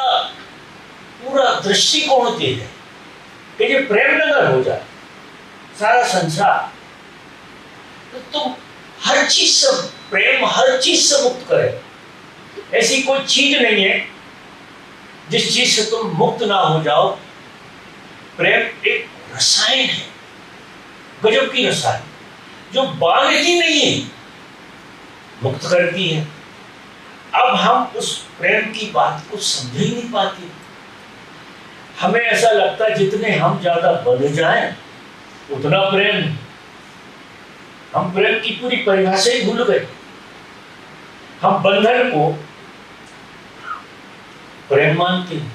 पूरा दृष्टिकोण ये है कि ये प्रेम नगर हो जाए सारा संसार, तो तुम हर चीज से प्रेम, हर चीज से मुक्त करे। ऐसी कोई चीज नहीं है जिस चीज से तुम मुक्त ना हो जाओ। प्रेम एक रसायन है, गजब की रसायन, जो बांधती नहीं है, मुक्त करती है। अब हम उस प्रेम की बात को समझ ही नहीं पाते। हमें ऐसा लगता है जितने हम ज्यादा बंध जाएं उतना प्रेम। हम प्रेम की पूरी परिभाषा ही भूल गए। हम बंधन को प्रेम मानते हैं,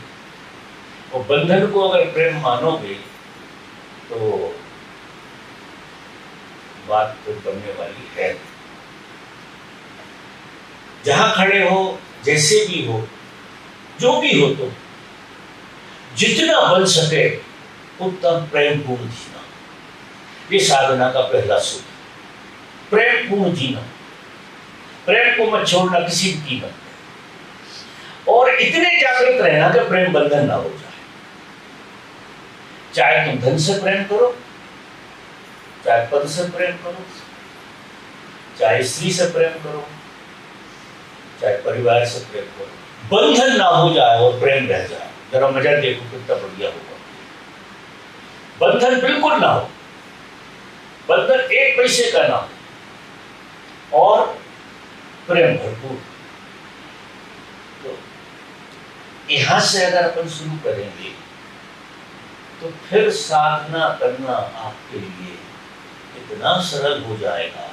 और बंधन को अगर प्रेम मानोगे तो बात तो बनने वाली है। जहां खड़े हो, जैसे भी हो, जो भी हो, तो जितना बन सके उतना प्रेम पूर्ण जीना, ये साधना का पहला सूत्र। प्रेम पूर्ण जीना, प्रेम को मत छोड़ना किसी भी कीमत में, और इतने जागृत रहना कि प्रेम बंधन ना हो जाए। चाहे तुम धन से प्रेम करो, चाहे पद से प्रेम करो, चाहे स्त्री से प्रेम करो, चाहे परिवार से प्रेम करो, बंधन ना हो जाए और प्रेम रह जाए। जरा मजा देखो कितना बढ़िया होगा। बंधन बिल्कुल ना हो, बंधन एक पैसे का ना हो, और प्रेम भरपूर। तो यहां से अगर अपन शुरू करेंगे तो फिर साधना करना आपके लिए इतना सरल हो जाएगा,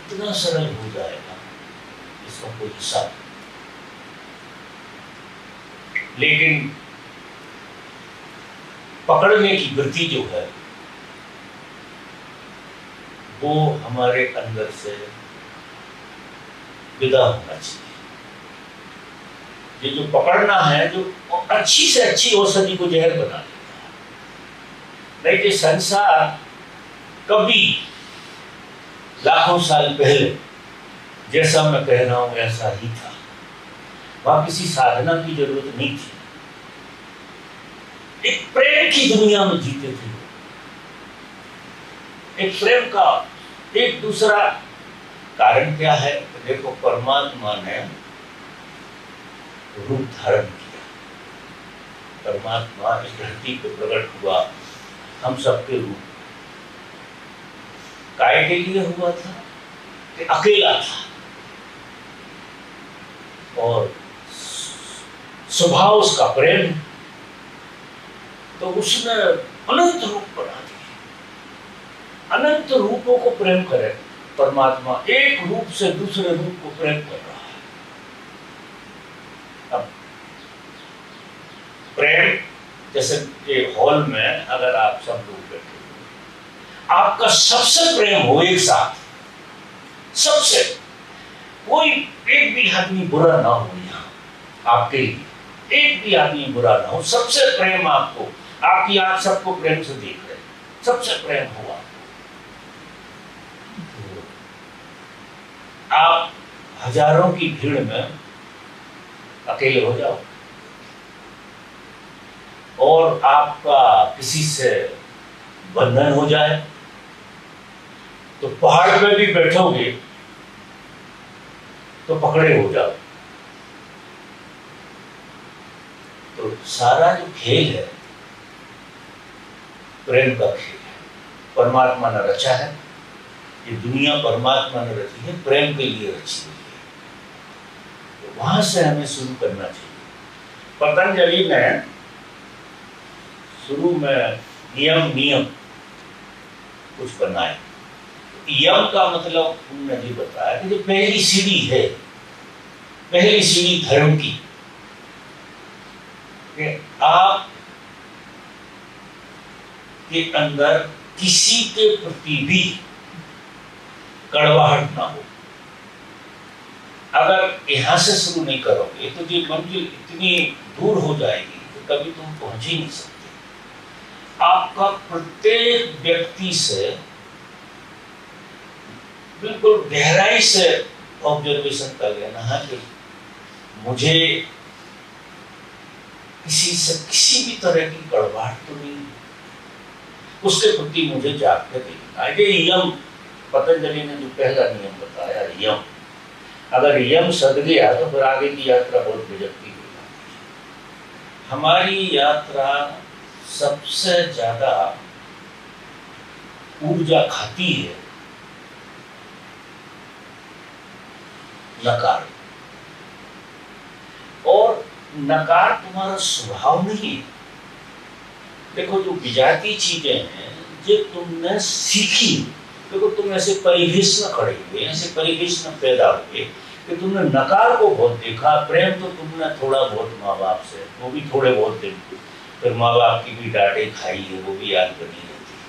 इतना सरल हो जाएगा, इसका कोई हिसाब। लेकिन पकड़ने की वृत्ति जो है वो हमारे अंदर से विदा होना चाहिए। ये जो पकड़ना है, जो अच्छी से अच्छी औषधि को जहर बना देता है। नहीं कि संसार कभी लाखों साल पहले जैसा मैं कह रहा हूं ऐसा ही था। वहां किसी साधना की जरूरत नहीं थी, एक प्रेम की दुनिया में जीते थे। एक प्रेम का एक दूसरा कारण क्या है? देखो, परमात्मा ने रूप धारण किया, परमात्मा इस धरती पर प्रकट हुआ हम सबके रूप। काय के लिए हुआ था कि अकेला था और स्वभाव उसका प्रेम, तो उसने अनंत रूप बना दिए। अनंत रूपों को प्रेम करे परमात्मा, एक रूप से दूसरे रूप को प्रेम कर रहा है। अब प्रेम, जैसे ये हॉल में अगर आप सब लोग बैठे हो, आपका सबसे प्रेम हो एक साथ, सबसे, कोई एक भी आदमी बुरा ना हो यहाँ आपके लिए, एक भी आदमी बुरा ना हो, सबसे प्रेम आपको, आपकी आंख सबको प्रेम से देख रहे, सबसे प्रेम हो आपको। आप हजारों की भीड़ में अकेले हो जाओ और आपका किसी से बंधन हो जाए, तो पहाड़ पे भी बैठोगे तो पकड़े हो जाओ। तो सारा जो खेल है प्रेम का खेल है, परमात्मा ने रचा है। ये दुनिया परमात्मा ने रची है, प्रेम के लिए रची हुई है। तो वहां से हमें शुरू करना चाहिए। पतंजलि ने शुरू में नियम कुछ बनाए। यम का मतलब उन्होंने जी बताया कि जो पहली सीढ़ी है, पहली सीढ़ी धर्म की, कि आप के अंदर किसी के प्रति भी कड़वाहट ना हो। अगर यहाँ से शुरू नहीं करोगे तो ये मंजिल इतनी दूर हो जाएगी कि कभी तुम पहुंच ही नहीं सकते। आपका प्रत्येक व्यक्ति से बिल्कुल गहराई से ऑब्जर्वेशन कर लेना है कि मुझे किसी से किसी भी तरह की कड़वाहट तो नहीं, उसके प्रति मुझे जाग के देखना। ये यम, पतंजलि ने जो पहला नियम बताया यम, अगर यम सद गया तो फिर आगे की यात्रा बहुत बिजकती हो जाती है। हमारी यात्रा सबसे ज्यादा ऊर्जा खाती है नकार, और नकार तुम्हारा स्वभाव नहीं है। देखो जो विजाती चीजें हैं ये तुमने सीखी। देखो तुम ऐसे परिवेश में खड़े हुए, ऐसे परिवेश में पैदा हुए कि तुमने नकार को बहुत देखा। प्रेम तो तुमने थोड़ा बहुत माँ बाप से, वो भी थोड़े बहुत दिन, फिर माँ बाप की भी डांटें खाई है, वो भी याद बनी रहती है।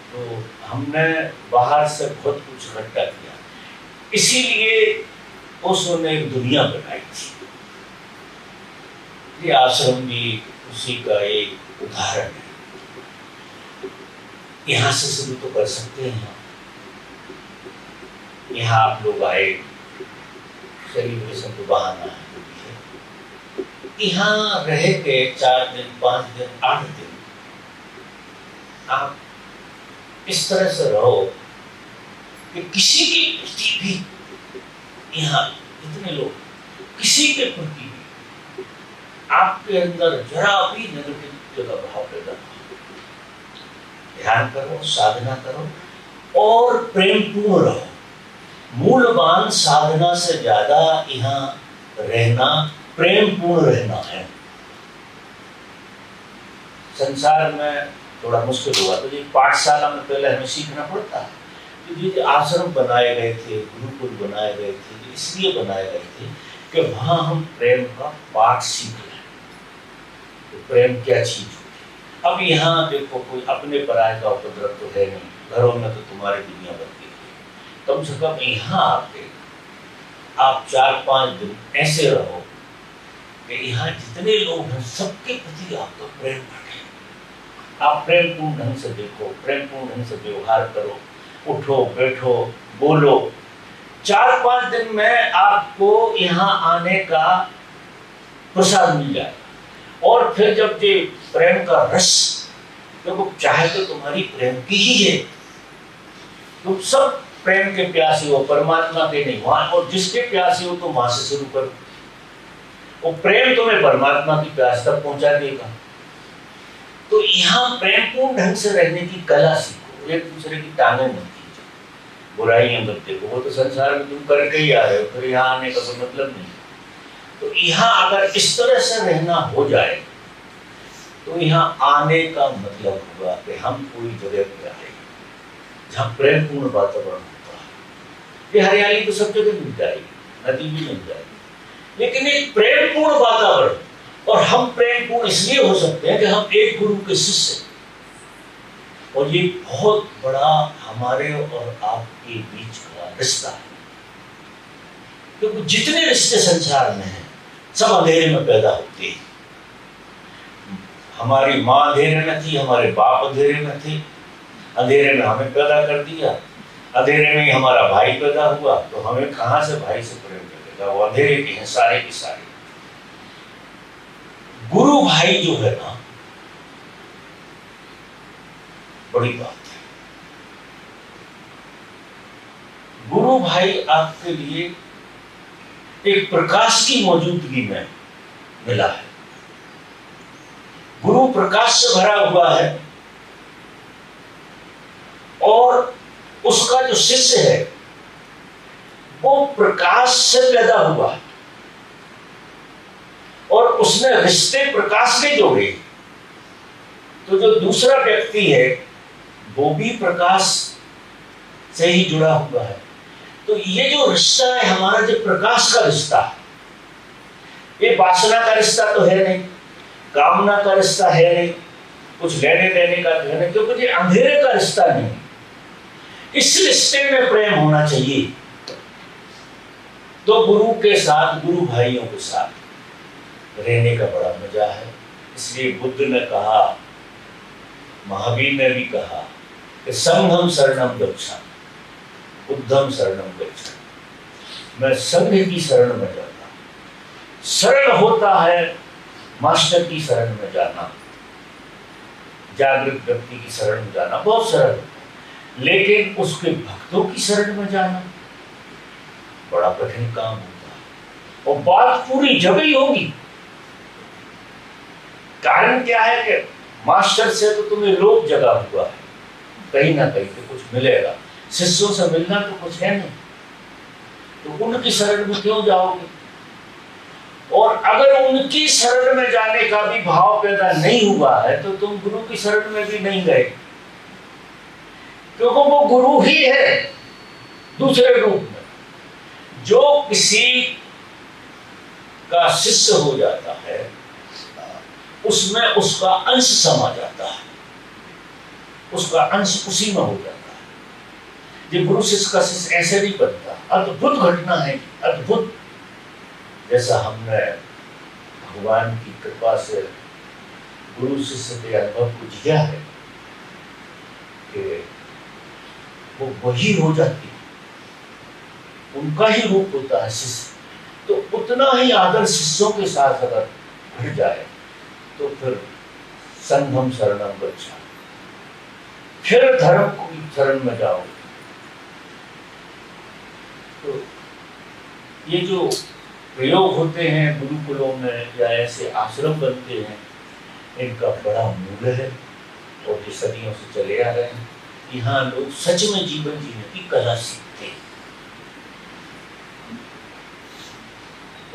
तो हमने बाहर से बहुत कुछ इकट्ठा किया, इसीलिए उसने एक दुनिया बनाई थी। ये आश्रम भी उसी का एक उदाहरण है। यहाँ से शुरू तो कर सकते हैं। यहाँ आप लोग आए, सेलिब्रेशन तो बहाना है। यहाँ रह के 4 दिन 5 दिन 8 दिन आप इस तरह से रहो कि किसी के प्रति भी, यहाँ इतने लोग, किसी के प्रति भी आपके अंदर जरा भी नेगेटिव का भाव पैदा हो। ध्यान करो, साधना करो और प्रेम पूर्ण रहो। मूलवान साधना से ज्यादा यहाँ रहना प्रेम पूर्ण रहना है। संसार में थोड़ा मुश्किल हुआ तो ये पाठशाला में पहले हमें सीखना पड़ता है। तो ये आश्रम बनाए गए थे, गुरुकुल बनाए गए थे, इसलिए बनाए गए थे कि वहां हम प्रेम का पाठ सीख लें। तो प्रेम क्या चीज होती है। अब यहाँ देखो कोई अपने पराये का उपद्रव तो है नहीं, घरों में तो तुम्हारी दुनिया बनती है। कम से कम यहाँ आके आप 4-5 दिन ऐसे रहो कि यहाँ जितने लोग हैं सबके प्रति आपका प्रेम बढ़े। आप प्रेम पूर्ण ढंग से देखो, प्रेम पूर्ण ढंग से व्यवहार करो, उठो बैठो बोलो। 4-5 दिन में आपको यहाँ आने का प्रसाद मिल जाए। और फिर जब ये प्रेम का रस, देखो चाहे तो तुम्हारी प्रेम की ही है, तुम सब प्रेम के प्यासे हो, परमात्मा के नहीं वहां, और जिसके प्यासे हो तुम वहां से शुरू करो। वो प्रेम तुम्हें परमात्मा की प्यास तक पहुंचा देगा। तो यहाँ प्रेम पूर्ण ढंग से रहने की कला सीखो, एक दूसरे की टांगें मत खींचो, बुराइयां मत देखो। वो तो संसार में तुम करके ही आ रहे हो, फिर यहाँ आने का कोई मतलब नहीं। तो यहाँ अगर इस तरह से रहना हो जाए तो यहाँ आने का मतलब होगा कि हम कोई जगह पे आए जहाँ प्रेम पूर्ण वातावरण होता है। ये हरियाली तो सब जगह मिल जाएगी, नदी भी मिल जाएगी, लेकिन एक प्रेम पूर्ण वातावरण। और हम प्रेम पूर्ण इसलिए हो सकते हैं कि हम एक गुरु के शिष्य, और ये बहुत बड़ा हमारे और आपके बीच का रिश्ता है। क्योंकि जितने रिश्ते संसार में हैं सब अंधेरे में पैदा होते हैं। हमारी माँ अंधेरे में थी, हमारे बाप अंधेरे में थे, अंधेरे में हमें पैदा कर दिया, अंधेरे में ही हमारा भाई पैदा हुआ, तो हमें कहाँ से भाई से प्रेम करेगा। वो अंधेरे के हैं सारे के सारे। गुरु भाई जो है ना, बड़ी बात है। गुरु भाई आपके लिए एक प्रकाश की मौजूदगी में मिला है। गुरु प्रकाश से भरा हुआ है और उसका जो शिष्य है वो प्रकाश से पैदा हुआ है, और उसने रिश्ते प्रकाश के जोड़े। तो जो दूसरा व्यक्ति है वो भी प्रकाश से ही जुड़ा हुआ है। तो ये जो रिश्ता है हमारा, जो प्रकाश का रिश्ता है, ये वासना का रिश्ता तो है नहीं, कामना का रिश्ता है नहीं, कुछ लेने देने का है नहीं, क्योंकि ये अंधेरे का रिश्ता नहीं। इस रिश्ते में प्रेम होना चाहिए। तो गुरु के साथ, गुरु भाइयों के साथ रहने का बड़ा मजा है। इसलिए बुद्ध ने कहा, महावीर ने भी कहा कि संघम शरणम गच्छामि, बुद्धम शरणम गच्छामि। मैं संघ की शरण में जाता हूं। सरल होता है मास्टर की शरण में जाना, जागृत व्यक्ति की शरण में जाना बहुत सरल होता है, लेकिन उसके भक्तों की शरण में जाना बड़ा कठिन काम होता है। और बात पूरी जगह ही होगी। कारण क्या है कि मास्टर से तो तुम्हें लोभ जगा हुआ है, कहीं ना कहीं तो कुछ मिलेगा। शिष्यों से मिलना तो कुछ है नहीं, तो उनकी शरण में क्यों जाओगे? और अगर उनकी शरण में जाने का भी भाव पैदा नहीं हुआ है तो तुम गुरु की शरण में भी नहीं गए, क्योंकि वो गुरु ही है दूसरे रूप में। जो किसी का शिष्य हो जाता है उसमें उसका अंश समा जाता है, उसका अंश उसी में हो जाता है। ये गुरु शिष्य का शिष्य ऐसे नहीं बनता। अद्भुत घटना है, अद्भुत। जैसा हमने भगवान की कृपा से गुरु शिष्य के अनुभव को जिया है कि वो वही हो जाती है, उनका ही रूप होता है शिष्य। तो उतना ही आदर शिष्यों के साथ अगर बढ़ जाए तो फिर संघम शरणम गच्छामि, फिर धर्म की शरण में जाओ। तो ये जो प्रयोग होते हैं गुरुकुलों में या ऐसे आश्रम बनते हैं, इनका बड़ा मूल्य है और ये सदियों से चले आ रहे हैं। यहाँ लोग सच में जीवन जीने की कला सीखते हैं।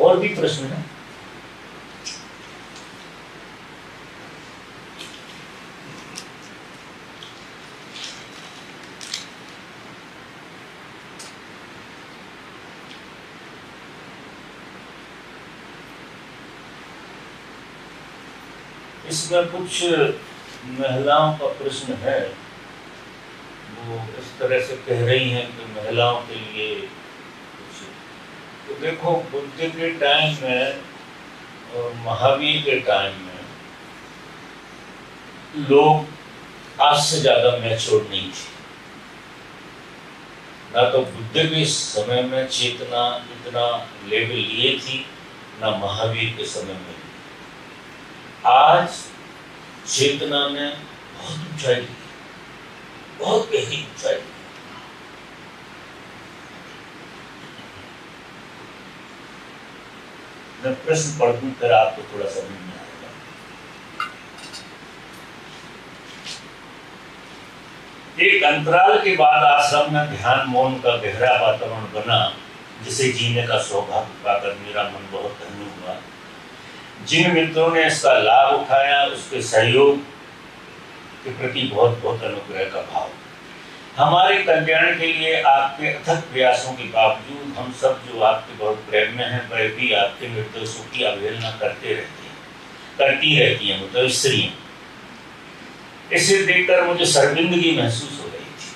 और भी प्रश्न है? इसमें कुछ महिलाओं का प्रश्न है, वो इस तरह से कह रही हैं कि महिलाओं के लिए कुछ। तो देखो, बुद्ध के टाइम में और महावीर के टाइम में लोग आज से ज्यादा मैच्योर नहीं थे। ना तो बुद्ध के समय में चेतना इतना लेवल लिए थी, ना महावीर के समय में। आज चेतना ने बहुत ऊंचाई ली, बहुत गहरी ऊंचाई ली। मैं प्रश्न पढ़ दूं फिर आपको थोड़ा समझ में आएगा। एक अंतराल के बाद आश्रम में ध्यान मौन का गहरा वातावरण बना, जिसे जीने का सौभाग्य पाकर मेरा मन बहुत धन्य हुआ। जिन मित्रों ने इसका लाभ उठाया उसके सहयोग के प्रति बहुत बहुत अनुग्रह का भाव। हमारे कल्याण के लिए आपके अथक प्रयासों के बावजूद हम सब जो आपके बहुत प्रेम में हैं, वह भी आपके निर्देशों की अवहेलना करती रहती हैं, मतलब स्त्रियां। इसे देखकर मुझे शर्मिंदगी महसूस हो रही थी।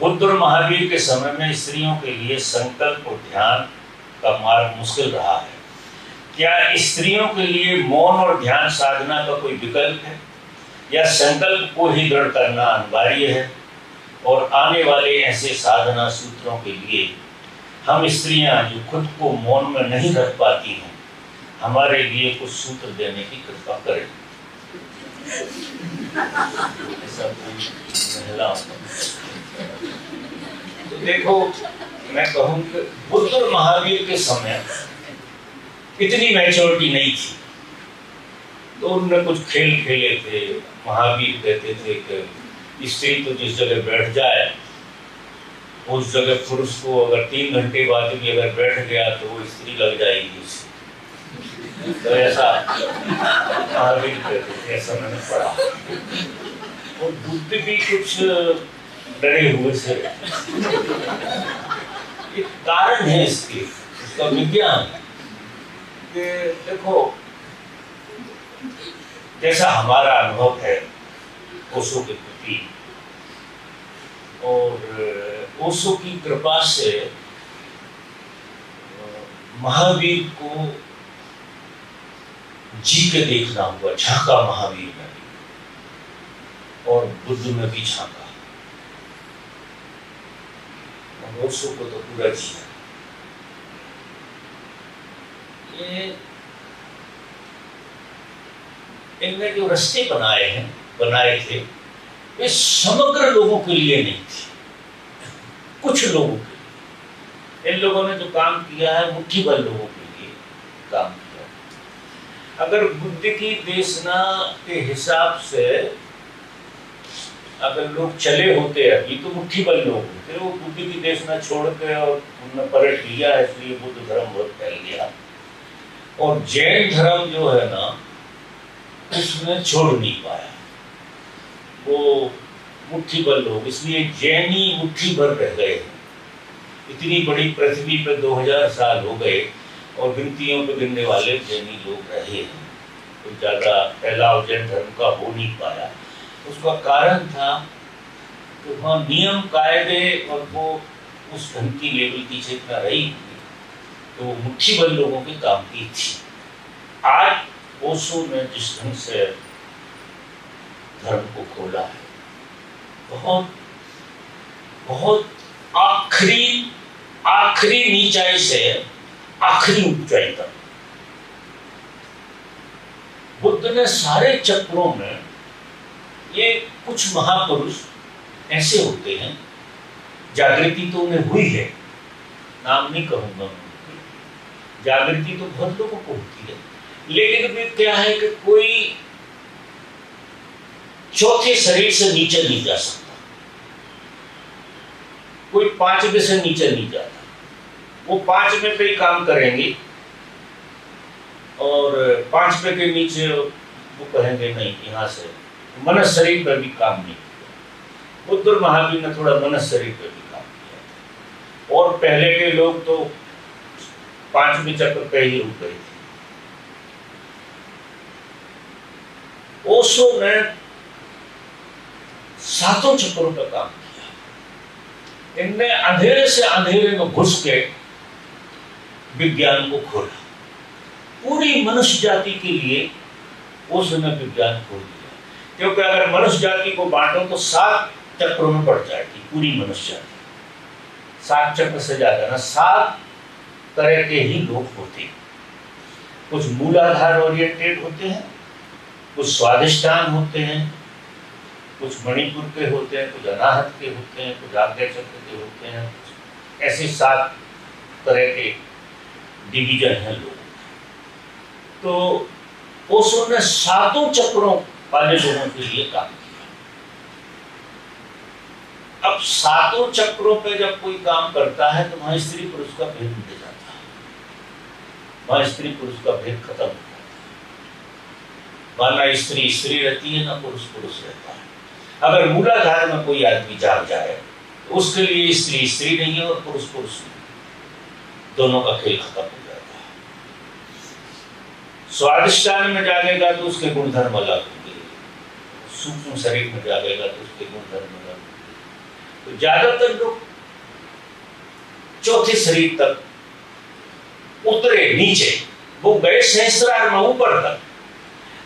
बुद्ध और महावीर के समय में स्त्रियों के लिए संकल्प और ध्यान का मार्ग मुश्किल रहा है। क्या स्त्रियों के लिए मौन और ध्यान साधना का कोई विकल्प है, या संकल्प को ही दृढ़ करना अनिवार्य है? और आने वाले ऐसे साधना सूत्रों के लिए हम स्त्रियां जो खुद को मौन में नहीं रख पाती हैं, हमारे लिए कुछ सूत्र देने की कृपा करें। ऐसा महिलाओं तो देखो, मैं कहूँ कि बुद्ध और महावीर के समय इतनी मैच्योरिटी नहीं थी, तो उन्होंने कुछ खेल खेले थे। महावीर कहते थे कि स्त्री तो जिस जगह बैठ जाए उस जगह पुरुष को अगर 3 घंटे बाद भी अगर बैठ गया तो वो स्त्री लग जाएगी उससे। तो ऐसा महावीर कहते थे, ऐसा मैंने पढ़ा। और बुद्ध भी कुछ डरे हुए से। एक कारण है इसके, उसका विज्ञान। देखो, जैसा हमारा अनुभव है ओशो के प्रति, और ओशो की कृपा से महावीर को जी के देखना हुआ, झांका महावीर में भी और बुद्ध में भी झांका, और ओशो को तो पूरा जिया। ये इनने जो रास्ते बनाए थे वे समग्र लोगों के लिए नहीं थे, कुछ लोगों के लिए। इन लोगों ने जो काम किया है मुट्ठी भर लोगों के लिए काम किया। अगर बुद्ध की देशना के हिसाब से अगर लोग चले होते अभी तो मुट्ठी भर लोग होते, वो बुद्ध की देशना छोड़ के और उन्होंने पलट लिया, इसलिए बुद्ध धर्म बहुत फैल गया। और जैन धर्म जो है ना उसने छोड़ नहीं पाया, वो मुट्ठी भर लोग, इसलिए जैनी मुट्ठी भर रह गए। इतनी बड़ी पृथ्वी पे 2000 साल हो गए और गिनतियों पे गिनने वाले जैनी लोग रहे हैं, तो ज़्यादा फैलाव जैन धर्म का हो नहीं पाया। उसका कारण था कि वहाँ नियम कायदे और वो उस ढंग की लेवल की चेतना रही तो वो मुट्ठी भर लोगों के काम की थी। आज ओशो ने जिस ढंग से धर्म को खोला है, बहुत बहुत आखिरी नीचाई से आखिरी ऊंचाई तक बुद्ध ने सारे चक्रों में, ये कुछ महापुरुष ऐसे होते हैं, जागृति तो उन्हें हुई है, नाम नहीं कहूंगा उनकी, जागृति तो बहुत लोगों को होती है, लेकिन फिर क्या है कि कोई चौथे शरीर से नीचे नहीं जा सकता, कोई पांचवें से नीचे नहीं जाता। वो पांचवें पे ही काम करेंगे और पांचवें के नीचे वो कहेंगे नहीं, यहाँ से मनस शरीर पर भी काम नहीं किया। बुद्ध और महावीर ने थोड़ा मनस शरीर पर भी काम किया और पहले के लोग तो पांचवें चक्र पे ही रुक गए थे। ओशो ने सातों चक्रों पर काम किया। इनने अंधेरे से अंधेरे में घुस के विज्ञान को खोला, पूरी मनुष्य जाति के लिए ओशो ने विज्ञान खोल दिया। क्योंकि अगर मनुष्य जाति को बांटो तो 7 चक्रों में पड़ जाएगी पूरी मनुष्य जाति। 7 चक्र से ज्यादा ना, 7 तरह के ही लोग होते हैं। कुछ मूलाधार ओरिएंटेड होते हैं, कुछ स्वाधिष्ठान होते हैं, कुछ मणिपुर के होते हैं, कुछ अनाहत के होते हैं, कुछ आज्ञा चक्र के होते हैं। ऐसे 7 तरह के डिवीजन हैं लोग। तो ओशो ने 7 चक्रों वाले लोगों के लिए काम किया। अब 7 चक्रों पे जब कोई काम करता है तो वहां स्त्री पुरुष का भेद मिट जाता है, वहां स्त्री पुरुष का भेद खत्म हो जाता है। ना स्त्री स्त्री रहती है, ना पुरुष पुरुष रहता है। अगर मूलाधार में कोई आदमी जाग जाए तो उसके लिए स्त्री स्त्री नहीं है और पुरुष पुरुष नहीं, दोनों का खेल खत्म हो जाता है। स्वादिष्टान में जागेगा तो उसके गुणधर्म अलग होंगे, सूक्ष्म शरीर में जागेगा तो उसके गुणधर्म अलग होंगे। तो ज्यादातर लोग चौथे शरीर तक उतरे नीचे, वो गए सहस्रार में ऊपर तक,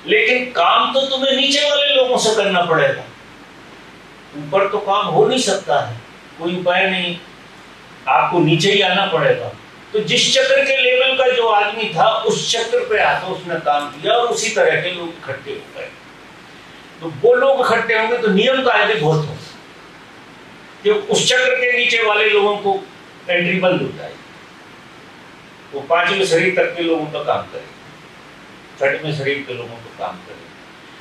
लेकिन काम तो तुम्हें नीचे वाले लोगों से करना पड़ेगा। ऊपर तो काम हो नहीं सकता है, कोई उपाय नहीं, आपको नीचे ही आना पड़ेगा। तो जिस चक्र के लेवल का जो आदमी था उस चक्र पे आकर उसने काम किया और उसी तरह के लोग इकट्ठे हो गए। तो वो लोग इकट्ठे होंगे तो नियम कायदे बहुत होंगे, क्योंकि उस चक्र के नीचे वाले लोगों को एंट्री बंद हो जाएगी। वो 5वें शरीर तक के लोगों का काम करेंगे, 6वें शरीर के लोगों को काम करेंगे,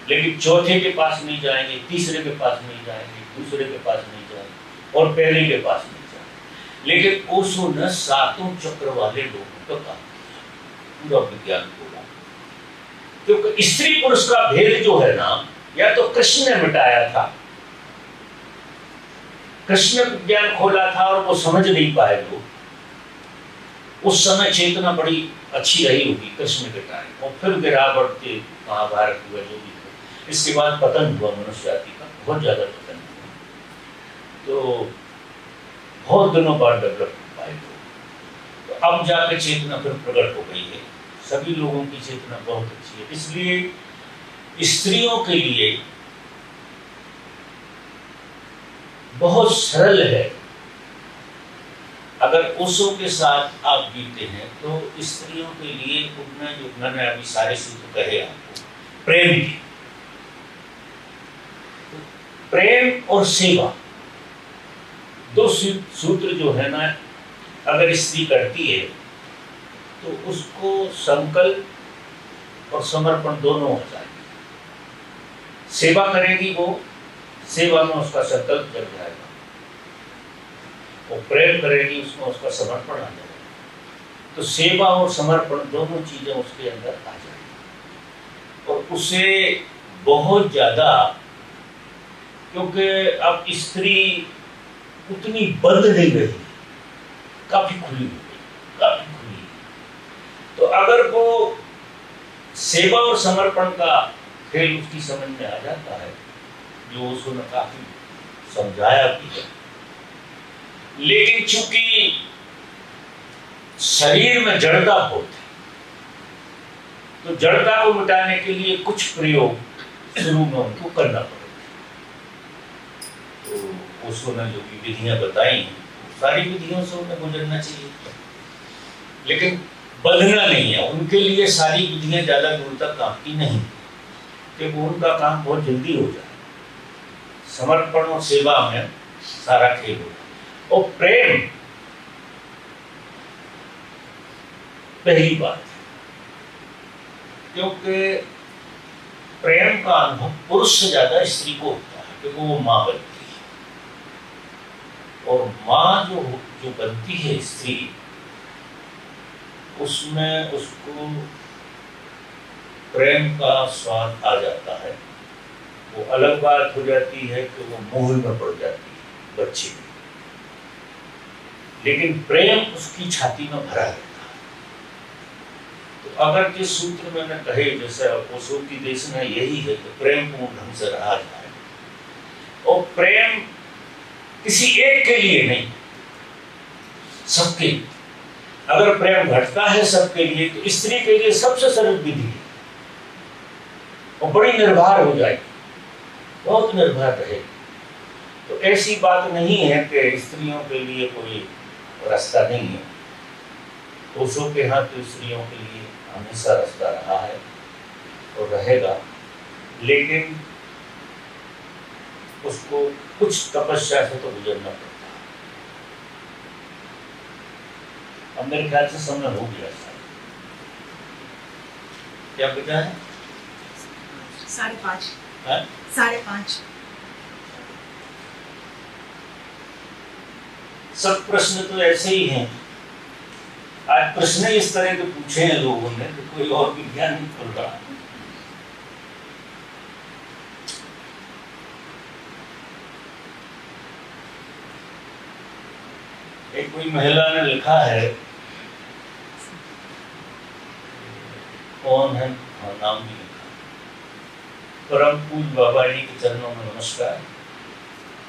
लेकिन चौथे के पास नहीं जाएंगे, तीसरे के पास नहीं जाएंगे, दूसरे के पास नहीं जाएंगे और पहले के पास नहीं जाएंगे। लेकिन ओशो ने 7 चक्र वाले लोगों का काम किया, पूरा विज्ञान खोला। क्योंकि स्त्री पुरुष का भेद जो है ना, या तो कृष्ण ने मिटाया था, कृष्ण विज्ञान खोला था और वो समझ नहीं पाए लोग। उस समय चेतना बड़ी अच्छी रही होगी कृष्ण के टाइम, और फिर गिरावट के महाभारत हुआ जो भी हुआ, इसके बाद पतन हुआ मनुष्य जाति का, बहुत ज्यादा पतन हुआ। तो बहुत दिनों बाद डेवलप हो पाए लोग। तो अब जाकर चेतना फिर प्रकट हो गई है, सभी लोगों की चेतना बहुत अच्छी है। इसलिए स्त्रियों के लिए बहुत सरल है, अगर ओशो के साथ आप जीते हैं तो स्त्रियों के लिए उतना, जो मैंने अभी सारे सूत्र कहे आपको, प्रेम की, प्रेम और सेवा, दो सूत्र जो है ना, अगर स्त्री करती है तो उसको संकल्प और समर्पण दोनों हो जाएंगे। सेवा करेगी वो, सेवा में उसका संकल्प जग जाएगा, और प्रेम करेगी उसमें उसका समर्पण आ जाएगा। तो सेवा और समर्पण दोनों चीजें उसके अंदर आ जाएगी, और उसे बहुत ज्यादा, क्योंकि अब स्त्री उतनी बंद नहीं रही, काफी खुली हो गई, काफी खुली। तो अगर वो सेवा और समर्पण का खेल उसकी समझ में आ जाता है, जो उसने काफी समझाया भी है, लेकिन चूंकि शरीर में जड़ता बहुत है, तो जड़ता को मिटाने के लिए कुछ प्रयोग शुरू में उनको करना पड़ेगा। तो उसने जो भी विधियां बताई, सारी विधियों से उन्हें गुजरना चाहिए, लेकिन बंधना नहीं है। उनके लिए सारी विधियां ज्यादा दूर तक काम की नहीं, क्योंकि उनका काम बहुत जल्दी हो जाए। समर्पण और सेवा में सारा खेल होगा। और प्रेम पहली बात है, क्योंकि प्रेम का अनुभव पुरुष से ज्यादा स्त्री को होता है, क्योंकि वो माँ बनती है, और माँ जो बनती है स्त्री, उसमें उसको प्रेम का स्वाद आ जाता है। वो अलग बात हो जाती है कि वो मोह में पड़ जाती है बच्चे में, लेकिन प्रेम उसकी छाती में भरा रहता है। तो अगर जिस सूत्र मैंने कहे, जैसे ओशो की देशना यही है कि प्रेम पूर्ण ढंग से रहा जाए, और प्रेम किसी एक के लिए नहीं, सबके। अगर प्रेम घटता है सबके लिए, तो स्त्री के लिए सबसे सरल विधि है, और बड़ी निर्भर हो जाएगी, बहुत निर्भर रहेगी। तो ऐसी बात नहीं है कि स्त्रियों के लिए कोई रास्ता नहीं है। पुरुषों के यहाँ तो स्त्रियों के लिए हमेशा रास्ता रहा है और रहेगा, लेकिन उसको कुछ तपस्या से तो गुजरना पड़ता है। अब मेरे ख्याल से समय हो गया, क्या बचा है? 5:30। हाँ? 5:30। सब प्रश्न तो ऐसे ही हैं। आज प्रश्न इस तरह के पूछे हैं लोगों ने कि कोई और विज्ञान नहीं खुल रहा। एक कोई महिला ने लिखा है, कौन है, हाँ, नाम भी लिखा, परम पूज्य बाबा जी के चरणों में नमस्कार।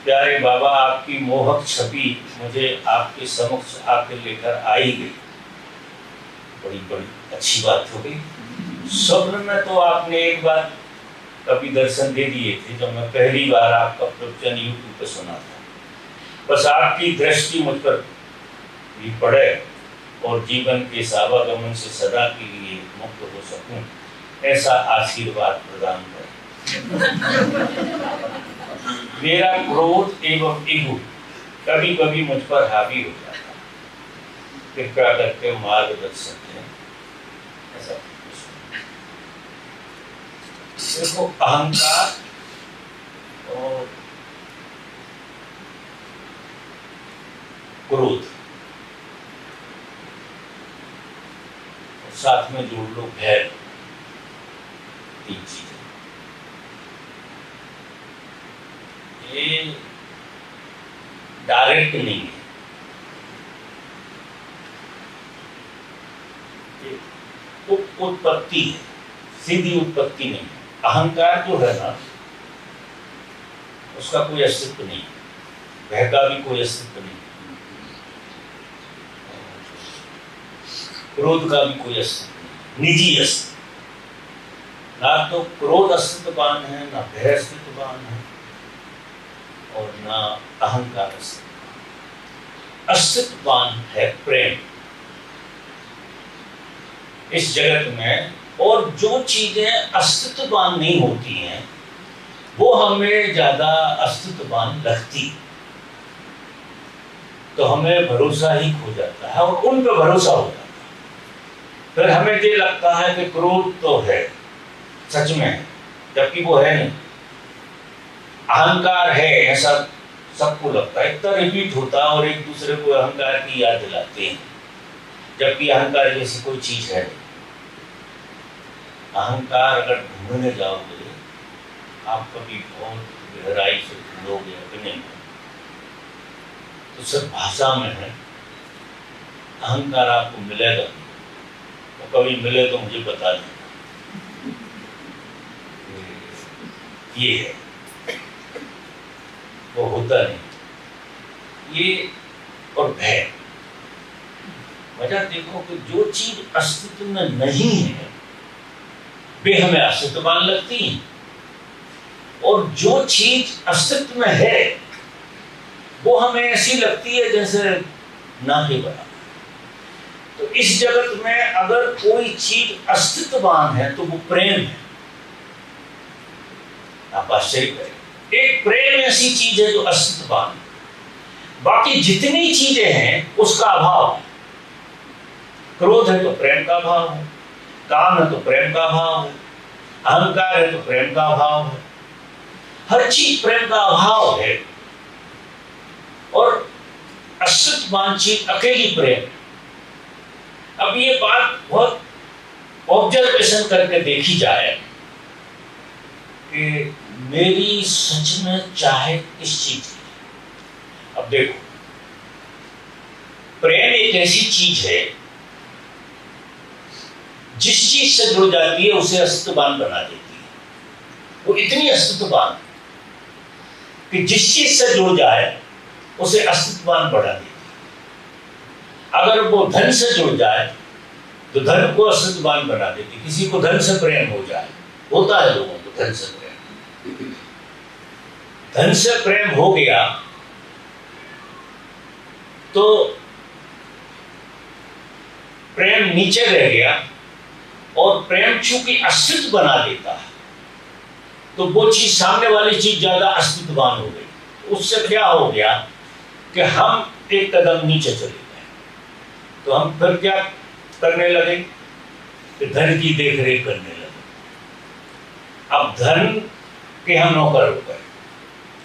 प्यारे बाबा, आपकी मोहक छवि मुझे आपके समक्ष आकर लेकर आई गई। बड़ी बड़ी अच्छी बात हो गई। स्वप्न में तो आपने एक बार कभी दर्शन दे दिए थे, जब मैं पहली बार आपका प्रवचन यूट्यूब पे सुना था। बस आपकी दृष्टि मुझ पर भी पड़े और जीवन के सावागमन से सदा के लिए मुक्त हो सकूं, ऐसा आशीर्वाद प्रदान करें। मेरा क्रोध एवं ईगो कभी कभी मुझ पर हावी हो जाता है, कृपया करके मार्गदर्शन करें। ऐसा देखो, अहंकार और क्रोध, और साथ में जोड़ लो भय, तीन चीजें। ये डायरेक्ट नहीं है, ये उत्पत्ति है, सीधी उत्पत्ति नहीं है। अहंकार जो है ना, उसका कोई अस्तित्व नहीं है, भय का भी कोई अस्तित्व नहीं। क्रोध का भी कोई अस्तित्व नहीं, निजी अस्तित्व। ना तो क्रोध अस्तित्ववान है, ना भय अस्तित्ववान है, और ना अहंकार अस्तित्ववान। अस्तित्ववान है प्रेम इस जगत में। और जो चीजें अस्तित्ववान नहीं होती हैं वो हमें ज्यादा अस्तित्ववान लगती, तो हमें भरोसा ही खो जाता है और उन पर भरोसा हो जाता है। फिर हमें ये लगता है कि क्रोध तो है, सच में है, जबकि वो है नहीं। अहंकार है, ऐसा सबको लगता है, इतना रिपीट होता है और एक दूसरे को अहंकार की याद दिलाते हैं, जबकि अहंकार जैसी कोई चीज है नहीं। अहंकार अगर ढूंढने जाओगे, आप कभी बहुत गहराई से ढूंढोगे अपने में, तो सिर्फ भाषा में है, अहंकार आपको मिलेगा। और कभी मिले तो मुझे बता देना। ये है, वो होता नहीं। ये और भय, वजह देखो कि जो चीज अस्तित्व में नहीं है वे हमें अस्तित्ववान लगती है, और जो चीज अस्तित्व में है वो हमें ऐसी लगती है जैसे ना के बराबर। तो इस जगत में अगर कोई चीज अस्तित्ववान है तो वो प्रेम है। आप आश्चर्य करें, एक प्रेम ऐसी चीज है जो अस्तित्ववान है। बाकी जितनी चीजें हैं उसका अभाव है। क्रोध है तो प्रेम का अभाव है, काम है तो प्रेम का अभाव है, अहंकार है तो प्रेम का अभाव है, हर चीज प्रेम का अभाव है। और अस्तित्ववान चीज अकेली प्रेम। अब ये बात बहुत ऑब्जर्वेशन करके देखी जाए कि मेरी सच में चाहे किस चीज की। अब देखो, प्रेम एक ऐसी चीज है जिस चीज से जुड़ जाती है उसे अस्तित्ववान बना देती है। वो इतनी अस्तित्ववान कि जिस चीज से जुड़ जाए उसे अस्तित्ववान बढ़ा देती है। अगर वो धन से जुड़ जाए तो धन को अस्तित्ववान बना देती। किसी को धन से प्रेम हो जाए, होता है लोगों को धन से प्रेम, धन से प्रेम हो गया तो प्रेम नीचे रह गया, और प्रेम चूंकि अस्तित्व बना देता है तो वो चीज, सामने वाली चीज ज्यादा अस्तित्ववान हो गई। उससे क्या हो गया कि हम एक कदम नीचे चले गए। तो हम फिर क्या करने लगे कि धन की देखरेख करने लगे। अब धन के हम नौकर हो गए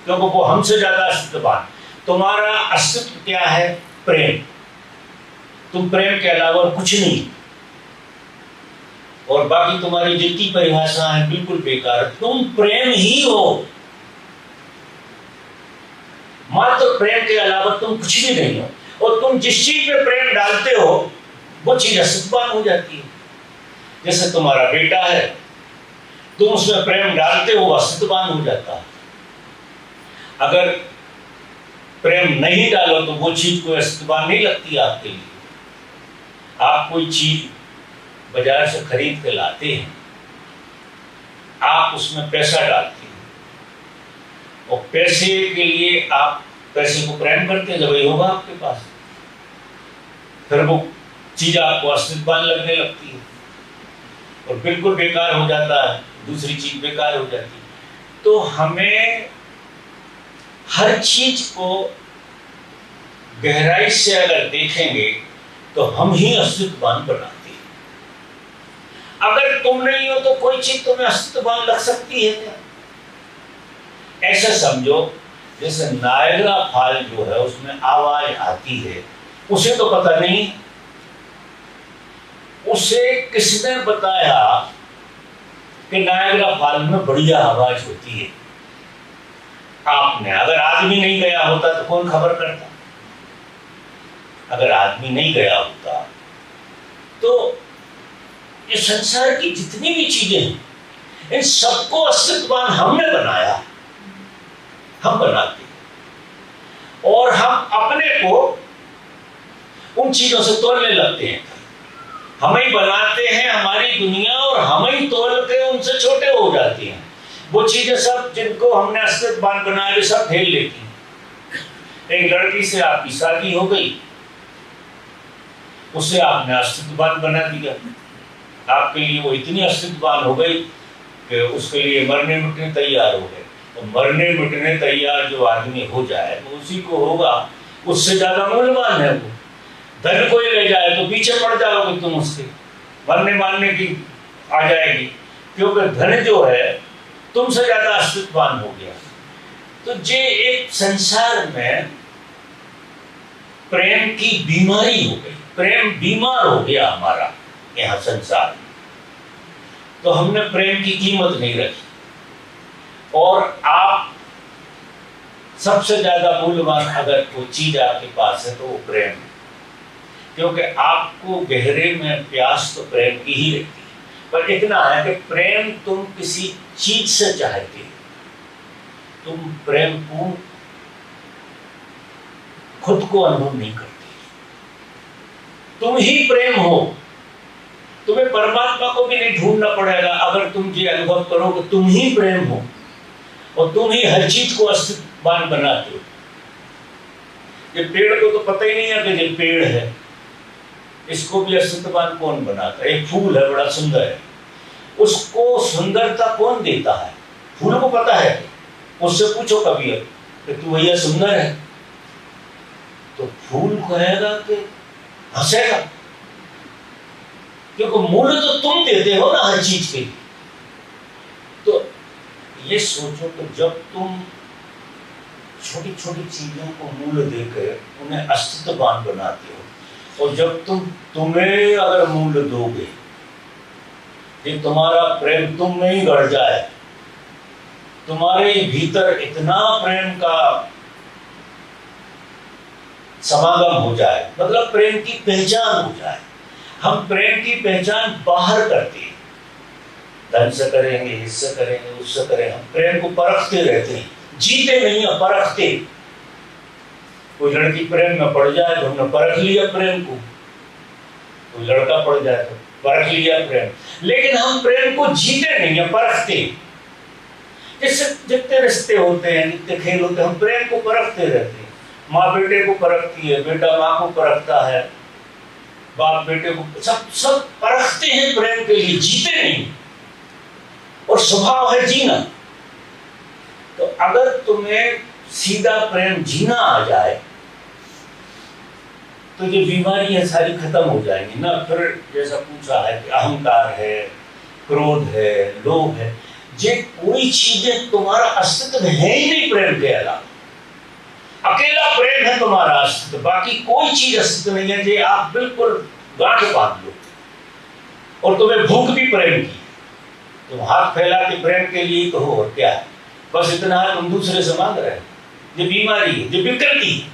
क्योंकि वो हमसे ज्यादा अस्तित्ववान। तुम्हारा अस्तित्व क्या है? प्रेम। तुम प्रेम के अलावा कुछ नहीं, और बाकी तुम्हारी जितनी परिभाषा है बिल्कुल बेकार। तुम प्रेम ही हो, मात्र प्रेम के अलावा तुम कुछ भी नहीं हो। और तुम जिस चीज पे प्रेम डालते हो वो चीज अस्तित्ववान हो जाती है। जैसे तुम्हारा बेटा है, तुम उसमें प्रेम डालते हो, अस्तित्ववान हो जाता है। अगर प्रेम नहीं डालो तो वो चीज कोई अस्तित्ववान नहीं लगती आपके लिए। आप कोई चीज बाजार से खरीद के लाते हैं, आप उसमें पैसा डालते हैं, और पैसे के लिए आप पैसे को प्रेम करते हैं, जब वही होगा आपके पास, फिर वो चीज आपको अस्तित्ववान लगने लगती है और बिल्कुल बेकार हो जाता है, दूसरी चीज बेकार हो जाती है। तो हमें हर चीज को गहराई से अगर देखेंगे तो हम ही अस्तित्ववान बनाते हैं। अगर तुम नहीं हो तो कोई चीज तुम्हें अस्तित्ववान लग सकती है क्या? ऐसा समझो जैसे नायग्रा फॉल जो है उसमें आवाज आती है, उसे तो पता नहीं, उसे किसने बताया कि नायग्रा फॉल में बढ़िया आवाज होती है? आपने। अगर आदमी नहीं गया होता तो कौन खबर करता? अगर आदमी नहीं गया होता तो ये संसार की जितनी भी चीजें हैं इन सबको अस्तित्ववान हमने बनाया, हम बनाते हैं, और हम अपने को उन चीजों से तोड़ने लगते हैं। हम ही बनाते हैं हमारी दुनिया और हम ही तोल के उनसे छोटे हो जाते हैं। वो चीजें सब जिनको हमने अस्तित्ववान बनाया वे सब फेल लेती हैं। एक लड़की से आपकी शादी हो गई, उसे आपने अस्तित्ववान बना दिया, आपके लिए वो इतनी अस्तित्ववान हो गई कि उसके लिए मरने मिटने तैयार हो गए। तो मरने मिटने तैयार जो आदमी हो जाए तो उसी को होगा, उससे ज्यादा मूल्यवान है वो। धन कोई ले जाए तो पीछे पड़ जाओगे तुम उसके, मरने मारने की आ जाएगी, क्योंकि धन जो है तुमसे ज्यादा अस्तित्ववान हो गया। तो ये एक संसार में प्रेम की बीमारी हो गई, प्रेम बीमार हो गया हमारा यहाँ संसार में। तो हमने प्रेम की कीमत नहीं रखी। और आप सबसे ज्यादा मूल्यवान अगर कोई चीज आपके पास है तो वो प्रेम है, क्योंकि आपको गहरे में प्यास तो प्रेम की ही रहती है। पर इतना है कि प्रेम तुम किसी चीज से चाहते हो, तुम प्रेम को खुद को अनुभव नहीं करते। तुम ही प्रेम हो, तुम्हें परमात्मा को भी नहीं ढूंढना पड़ेगा अगर तुम ये अनुभव करो कि तुम ही प्रेम हो और तुम ही हर चीज को अस्तित्ववान बनाते हो। ये पेड़ को तो पता ही नहीं है कि ये पेड़ है, इसको भी अस्तित्ववान कौन बनाता है? एक फूल है बड़ा सुंदर है, उसको सुंदरता कौन देता है? फूल को पता है, उससे पूछो कभी कि तू भैया सुंदर है, तो फूल कहेगा कि हंसेगा, क्योंकि मूल्य तो तुम देते हो ना हर चीज के लिए। तो ये सोचो कि जब तुम छोटी छोटी चीजों को मूल्य देकर उन्हें अस्तित्ववान बनाते हो, और जब तुम्हें अगर मूल्य दोगे, कि तुम्हारा प्रेम तुम में ही गढ़ जाए, तुम्हारे भीतर इतना प्रेम का समागम हो जाए, मतलब प्रेम की पहचान हो जाए। हम प्रेम की पहचान बाहर करते हैं, धन से करेंगे, इससे करेंगे, उससे करेंगे। हम प्रेम को परखते रहते हैं, जीते नहीं है, परखते। कोई लड़की प्रेम में पड़ जाए तो हमने परख लिया प्रेम को, कोई लड़का पड़ जाए तो परख लिया प्रेम, लेकिन हम प्रेम को जीते नहीं है, परखते। जिससे जितने रिश्ते होते हैं, जितने खेल होते हैं, हम प्रेम को परखते रहते हैं। माँ बेटे को परखती है, बेटा माँ को परखता है, बाप बेटे को, सब परखते हैं प्रेम के लिए, जीते नहीं। और स्वभाव है जीना। तो अगर तुम्हें सीधा प्रेम जीना आ जाए तो ये बीमारियां सारी खत्म हो जाएंगी ना। फिर जैसा पूछा है कि अहंकार है, क्रोध है, लोभ है, ये कोई चीजें तुम्हारा अस्तित्व है ही नहीं प्रेम के अलावा। अकेला प्रेम है तुम्हारा अस्तित्व, बाकी कोई चीज अस्तित्व नहीं है। जो आप बिल्कुल गांठ बांध लो। और तुम्हें भूख भी प्रेम की, तुम हाथ फैला के प्रेम के लिए कहो, और क्या है, बस इतना है तुम दूसरे से मांग रहे हो। ये बीमारी है, ये विकृति है।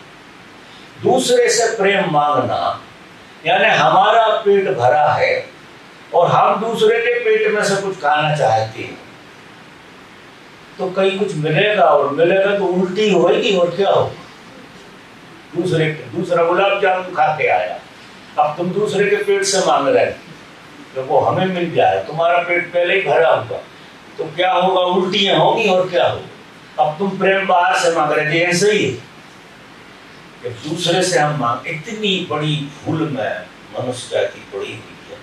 दूसरे से प्रेम मांगना यानी हमारा पेट भरा है और हम दूसरे के पेट में से कुछ खाना चाहते हैं, तो कहीं कुछ मिलेगा, और मिलेगा तो उल्टी होगी, और क्या होगा। दूसरा गुलाब जामुन खा के आया, अब तुम दूसरे के पेट से मांग रहे हो, तो वो हमें मिल जाए, तुम्हारा पेट पहले ही भरा होगा, तो क्या होगा, उल्टियां होगी, और क्या होगा। अब तुम प्रेम बाहर से मांग रहे थे, ऐसे ही कि दूसरे से हम मांग। इतनी बड़ी भूल में मनुष्य जाति पड़ी हुई है।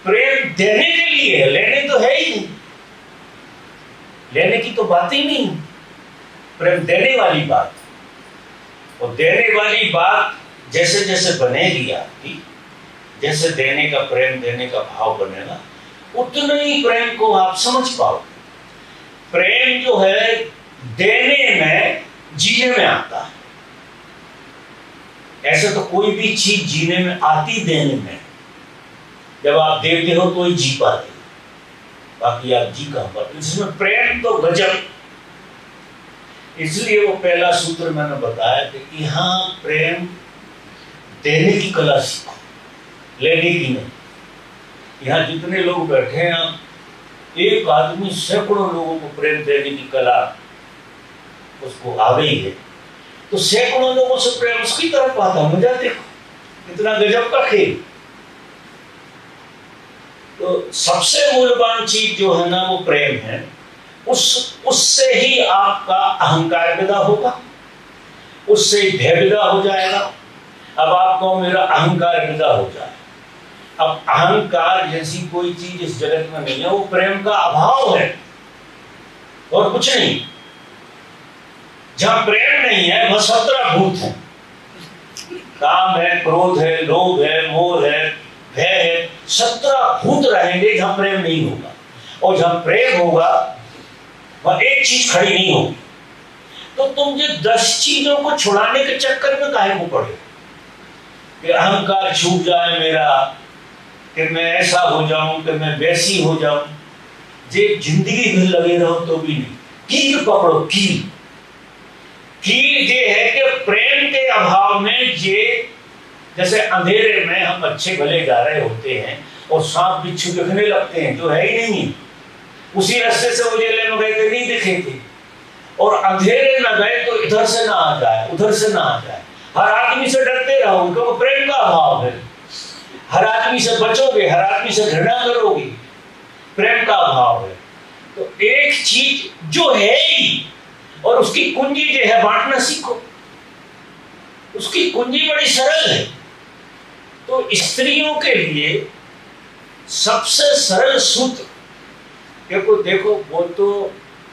प्रेम देने के लिए है, लेने तो है ही नहीं, लेने की तो बात ही नहीं। प्रेम देने वाली बात, और देने वाली बात जैसे जैसे बनेगी आपकी, जैसे देने का प्रेम, देने का भाव बनेगा, उतना ही प्रेम को आप समझ पाओ। प्रेम जो है देने में, जीने में आता है। ऐसे तो कोई भी चीज जीने में आती देने में। जब आप देते हो तो ही जी पाते, बाकी आप जी कहां पाते। इसमें प्रेम तो गजब। इसलिए वो पहला सूत्र मैंने बताया कि यहाँ प्रेम देने की कला सीखो, लेने की नहीं। यहाँ जितने लोग बैठे हैं, आप एक आदमी सैकड़ों लोगों को प्रेम देने की कला उसको आ गई है, तो सैकड़ों लोगों से प्रेम उसकी तरफ आता। मजा देखो, इतना गजब का खेल। तो सबसे मूल्यवान चीज जो है ना वो प्रेम है। उससे ही आपका अहंकार विदा होगा, उससे भय विदा हो जाएगा। अब आपको मेरा अहंकार विदा हो जाए। अब अहंकार जैसी कोई चीज इस जगत में नहीं है, वो प्रेम का अभाव है और कुछ नहीं। जहां प्रेम नहीं है वह 17 भूत है। काम है, क्रोध है, लोभ है, मोह है, भय है, 17 भूत रहेंगे जहां प्रेम नहीं होगा। और जहां प्रेम होगा वह एक चीज खड़ी नहीं होगी। तो तुम ये 10 चीजों को छुड़ाने के चक्कर में काहे को पड़े कि अहंकार छूट जाए मेरा, कि मैं ऐसा हो जाऊं, कि मैं वैसी हो जाऊं। जे जिंदगी में लगे रहो तो भी नहीं। कील पकड़ो, कील ये है कि प्रेम के अभाव में ये, जैसे अंधेरे में हम अच्छे भले जा रहे होते हैं और सांप बिच्छू दिखने लगते हैं जो है ही नहीं, उसी रास्ते से उजेले में गए थे नहीं दिखे थे, और अंधेरे में गए तो इधर से ना आ जाए उधर से ना आ जाए। हर आदमी से डरते रहो क्योंकि प्रेम का अभाव है। हर आदमी से बचोगे, हर आदमी से घृणा करोगे, प्रेम का अभाव है। तो एक चीज जो है ही, और उसकी कुंजी जो है बांटना सीखो। उसकी कुंजी बड़ी सरल है। तो स्त्रियों के लिए सबसे सरल सूत्र, देखो वो तो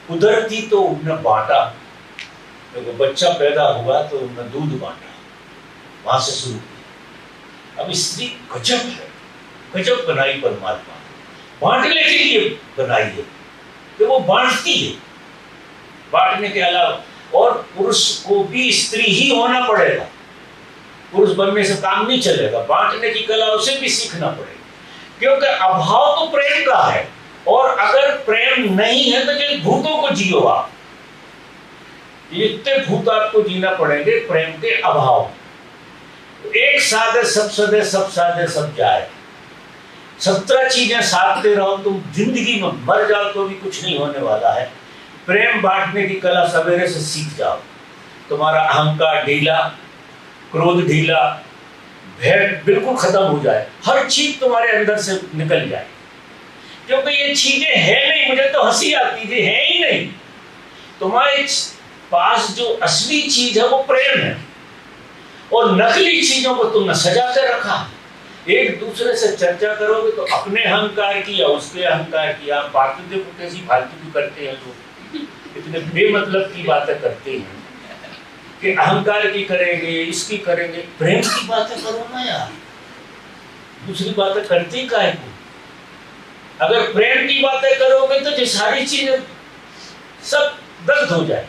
कुदरती तो उन्होंने बांटा। देखो बच्चा पैदा हुआ तो उन्होंने दूध बांटा, वहां से शुरू किया। अब स्त्री गजब है, गजब बनाई परमात्मा, बांटने के लिए बनाई है कि वो बांटती है। बांटने के अलावा और पुरुष को भी स्त्री ही होना पड़ेगा, पुरुष बनने से काम नहीं चलेगा। बांटने की कला उसे भी सीखना पड़ेगा, क्योंकि अभाव तो प्रेम का है। और अगर प्रेम नहीं है तो जिन भूतों को जियो आप, इतने भूत आपको जीना पड़ेंगे प्रेम के अभाव। एक साधे सब सदे, सब साधे सब जाए। 17 चीजें साधते रहो, तुम जिंदगी में मर जाओ तो भी कुछ नहीं होने वाला है। प्रेम बांटने की कला सवेरे से सीख जाओ, तुम्हारा अहंकार ढीला, क्रोध ढीला, भय बिल्कुल खत्म हो जाए, हर चीज तुम्हारे अंदर से निकल जाए। क्योंकि ये चीजें है नहीं, मुझे तो हंसी आती थी, है ही नहीं। तुम्हारे पास जो असली चीज है वो प्रेम है, और नकली चीजों को तुमने सजा कर रखा। एक दूसरे से चर्चा करोगे तो अपने अहंकार की या उसके अहंकार की, आप बातें देखो कैसी फालतू की करते हैं लोग, इतने बेमतलब की बातें करते हैं कि अहंकार की करेंगे, इसकी करेंगे। प्रेम की बातें करो ना यार, दूसरी बातें करते काहे को? अगर प्रेम की बातें करोगे तो ये सारी चीजें सब दर्द हो जाए।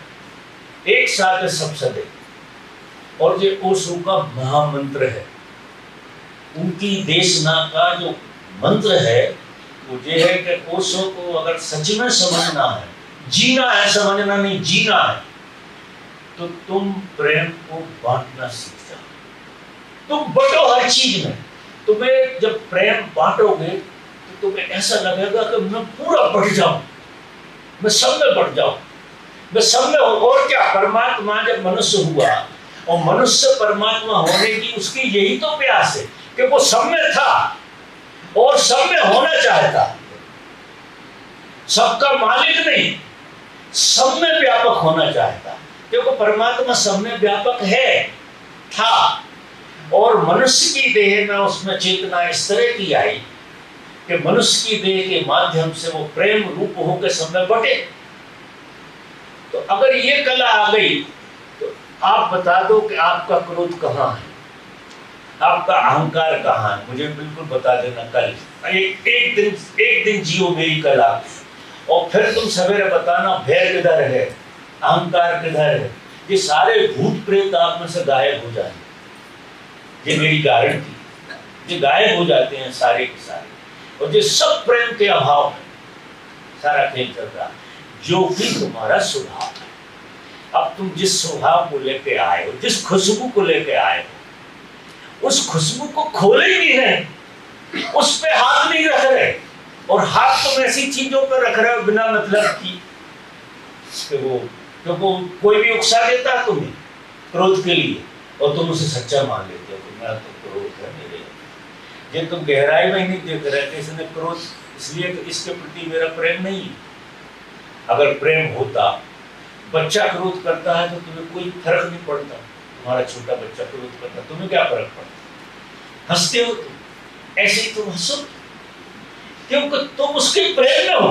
एक साथ सब सदे, और ये ओशो का महामंत्र है। उनकी देशना का जो मंत्र है वो ये है कि ओशो को अगर सच में समझना है, जीना है, समझना नहीं जीना है, तो तुम प्रेम को बांटना सीख जाओ। तुम बटो हर चीज में। तुम्हें जब प्रेम बांटोगे तो तुम्हें ऐसा लगेगा कि मैं पूरा बढ़ जाऊं, मैं सब में बढ़ जाऊं, मैं सब में। और क्या, परमात्मा जब मनुष्य हुआ और मनुष्य परमात्मा होने की उसकी यही तो प्यास है कि वो सब में था और सब में होना चाहता। सबका मालिक नहीं, सब में व्यापक होना चाहता, क्योंकि परमात्मा सब में व्यापक है, था। और मनुष्य की देह में उसमें चेतना इस तरह की आई कि मनुष्य की देह के माध्यम से वो प्रेम रूप होकर सब में बटे। तो अगर ये कला आ गई तो आप बता दो कि आपका क्रोध कहाँ है, आपका अहंकार कहाँ है, मुझे बिल्कुल बता देना। कल एक दिन जियो मेरी कला, और फिर तुम सवेरे बताना भय किधर है, अहंकार किधर है। ये सारे भूत प्रेत आप में से गायब हो जाएंगे, ये मेरी गारंटी। ये गायब हो जाते हैं सारे के सारे, और ये सब प्रेम के अभाव में सारा खेल चल रहा है, जो कि तुम्हारा स्वभाव है। अब तुम जिस स्वभाव को लेके आए हो, जिस खुशबू को लेके आए हो, उस खुशबू को खोले ही नहीं रहे, उस पे हाथ नहीं रख रहे। और हाथ तुम ऐसी चीजों पर रख रहे हो बिना मतलब की, क्योंकि कोई भी उकसा देता है तुम्हें क्रोध के लिए और तुम उसे सच्चा मान लेते हो कि मैं तो क्रोध है मेरे। ये तुम गहराई में ही नहीं देख रहे थे, इसने क्रोध इसलिए तो इसके प्रति मेरा प्रेम नहीं है। अगर प्रेम होता, बच्चा क्रोध करता है तो तुम्हें कोई फर्क नहीं पड़ता। तुम्हारा छोटा बच्चा क्रोध करता, तुम्हें क्या फर्क पड़ता? हंसते हो तुम, ऐसे ही तुम हंसो क्योंकि तुम उसके प्रेम में हो,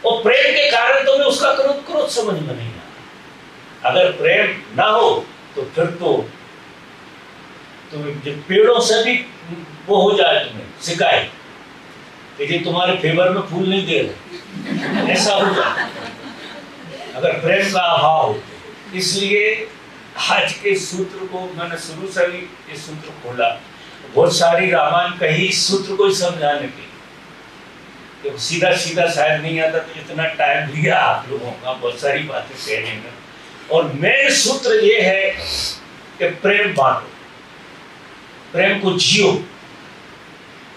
और प्रेम के कारण तुम्हें उसका क्रोध क्रोध समझ में नहीं आता। अगर प्रेम ना हो तो फिर तो तुम्हें पेड़ों से भी वो हो जाए, तुम्हें शिकायत कि तुम्हारे फेवर में फूल नहीं दे रहे, ऐसा हो जाए अगर प्रेम का अभाव हो। इसलिए आज के सूत्र को मैंने शुरू से ही ये सूत्र खोला, बहुत सारी रामायण कही इस सूत्र को ही समझाने के, तो सीधा सीधा शायद नहीं आता, तो इतना टाइम लिया आप लोगों का बहुत सारी बातें कहने में। और मेन सूत्र ये है कि प्रेम बांटो, प्रेम को जियो,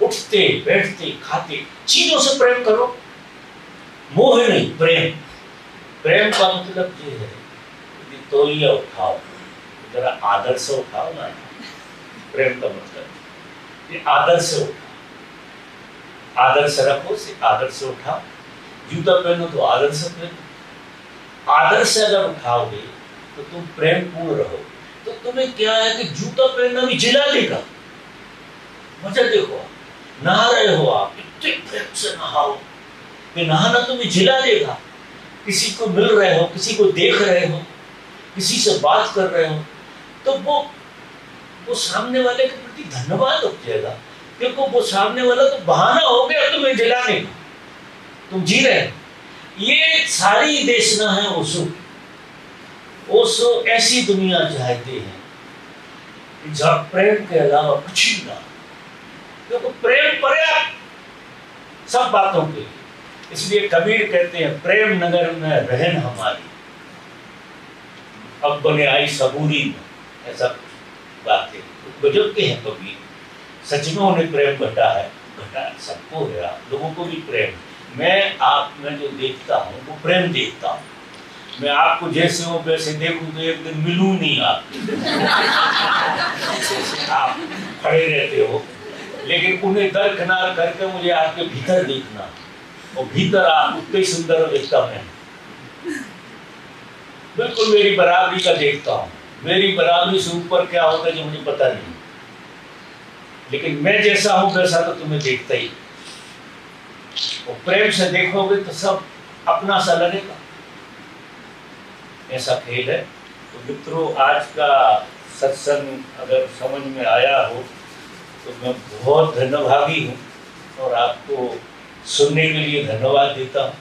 उठते बैठते खाते चीजों से प्रेम करो, मोह नहीं, प्रेम। प्रेम का मतलब ये है कि तौलिया उठाओ, जरा आदर से उठाओ ना, प्रेम का मतलब ये आदर से उठाओ, आदर से रखो, से आदर से उठाओ। जूता पहनो तो आदर से पहनो, आदर से अगर उठाओगे तो तुम प्रेम पूर्ण रहो। तो तुम्हें क्या है कि जूता पहनना भी जिला देगा, मजा देखो, नहा रहे हो आप, इतने प्रेम से नहाओ कि नहाना तुम्हें जिला देगा। किसी को मिल रहे हो, किसी को देख रहे हो, किसी से बात कर रहे हो, तो वो सामने वाले के प्रति धन्यवाद हो जाएगा, क्योंकि वो सामने वाला तो बहाना हो गया तुम्हें जिलाने का, तुम जी रहे हो। ये सारी देशना है ओशो ऐसी दुनिया चाहते हैं जहां प्रेम के अलावा कुछ ही ना, क्योंकि प्रेम पर्याप्त सब बातों के लिए। इसलिए कबीर कहते हैं, प्रेम नगर में रहन हमारी, अब बने आई सबूरी में, ऐसा बात है। गजब के हैं कबीर, सच में उन्हें प्रेम घटा है, घटा सबको है, आप लोगों को भी प्रेम। मैं आप में जो देखता हूँ वो प्रेम देखता हूँ। मैं आपको जैसे हो वैसे देखूं तो एक दिन मिलूं नहीं आपको आप खड़े रहते हो, लेकिन उन्हें दरकिनार करके मुझे आपके भीतर देखना, और भीतर आप उतने सुंदर देखता मैं बिल्कुल मेरी बराबरी का देखता हूँ। मेरी बराबरी से ऊपर क्या होता है जो मुझे पता नहीं, लेकिन मैं जैसा हूं वैसा तो तुम्हें देखता ही। और प्रेम से देखोगे तो सब अपना सा लगेगा, ऐसा खेल है। तो मित्रों, आज का सत्संग अगर समझ में आया हो तो मैं बहुत धन्यवादी हूँ, और आपको सुनने के लिए धन्यवाद देता हूँ।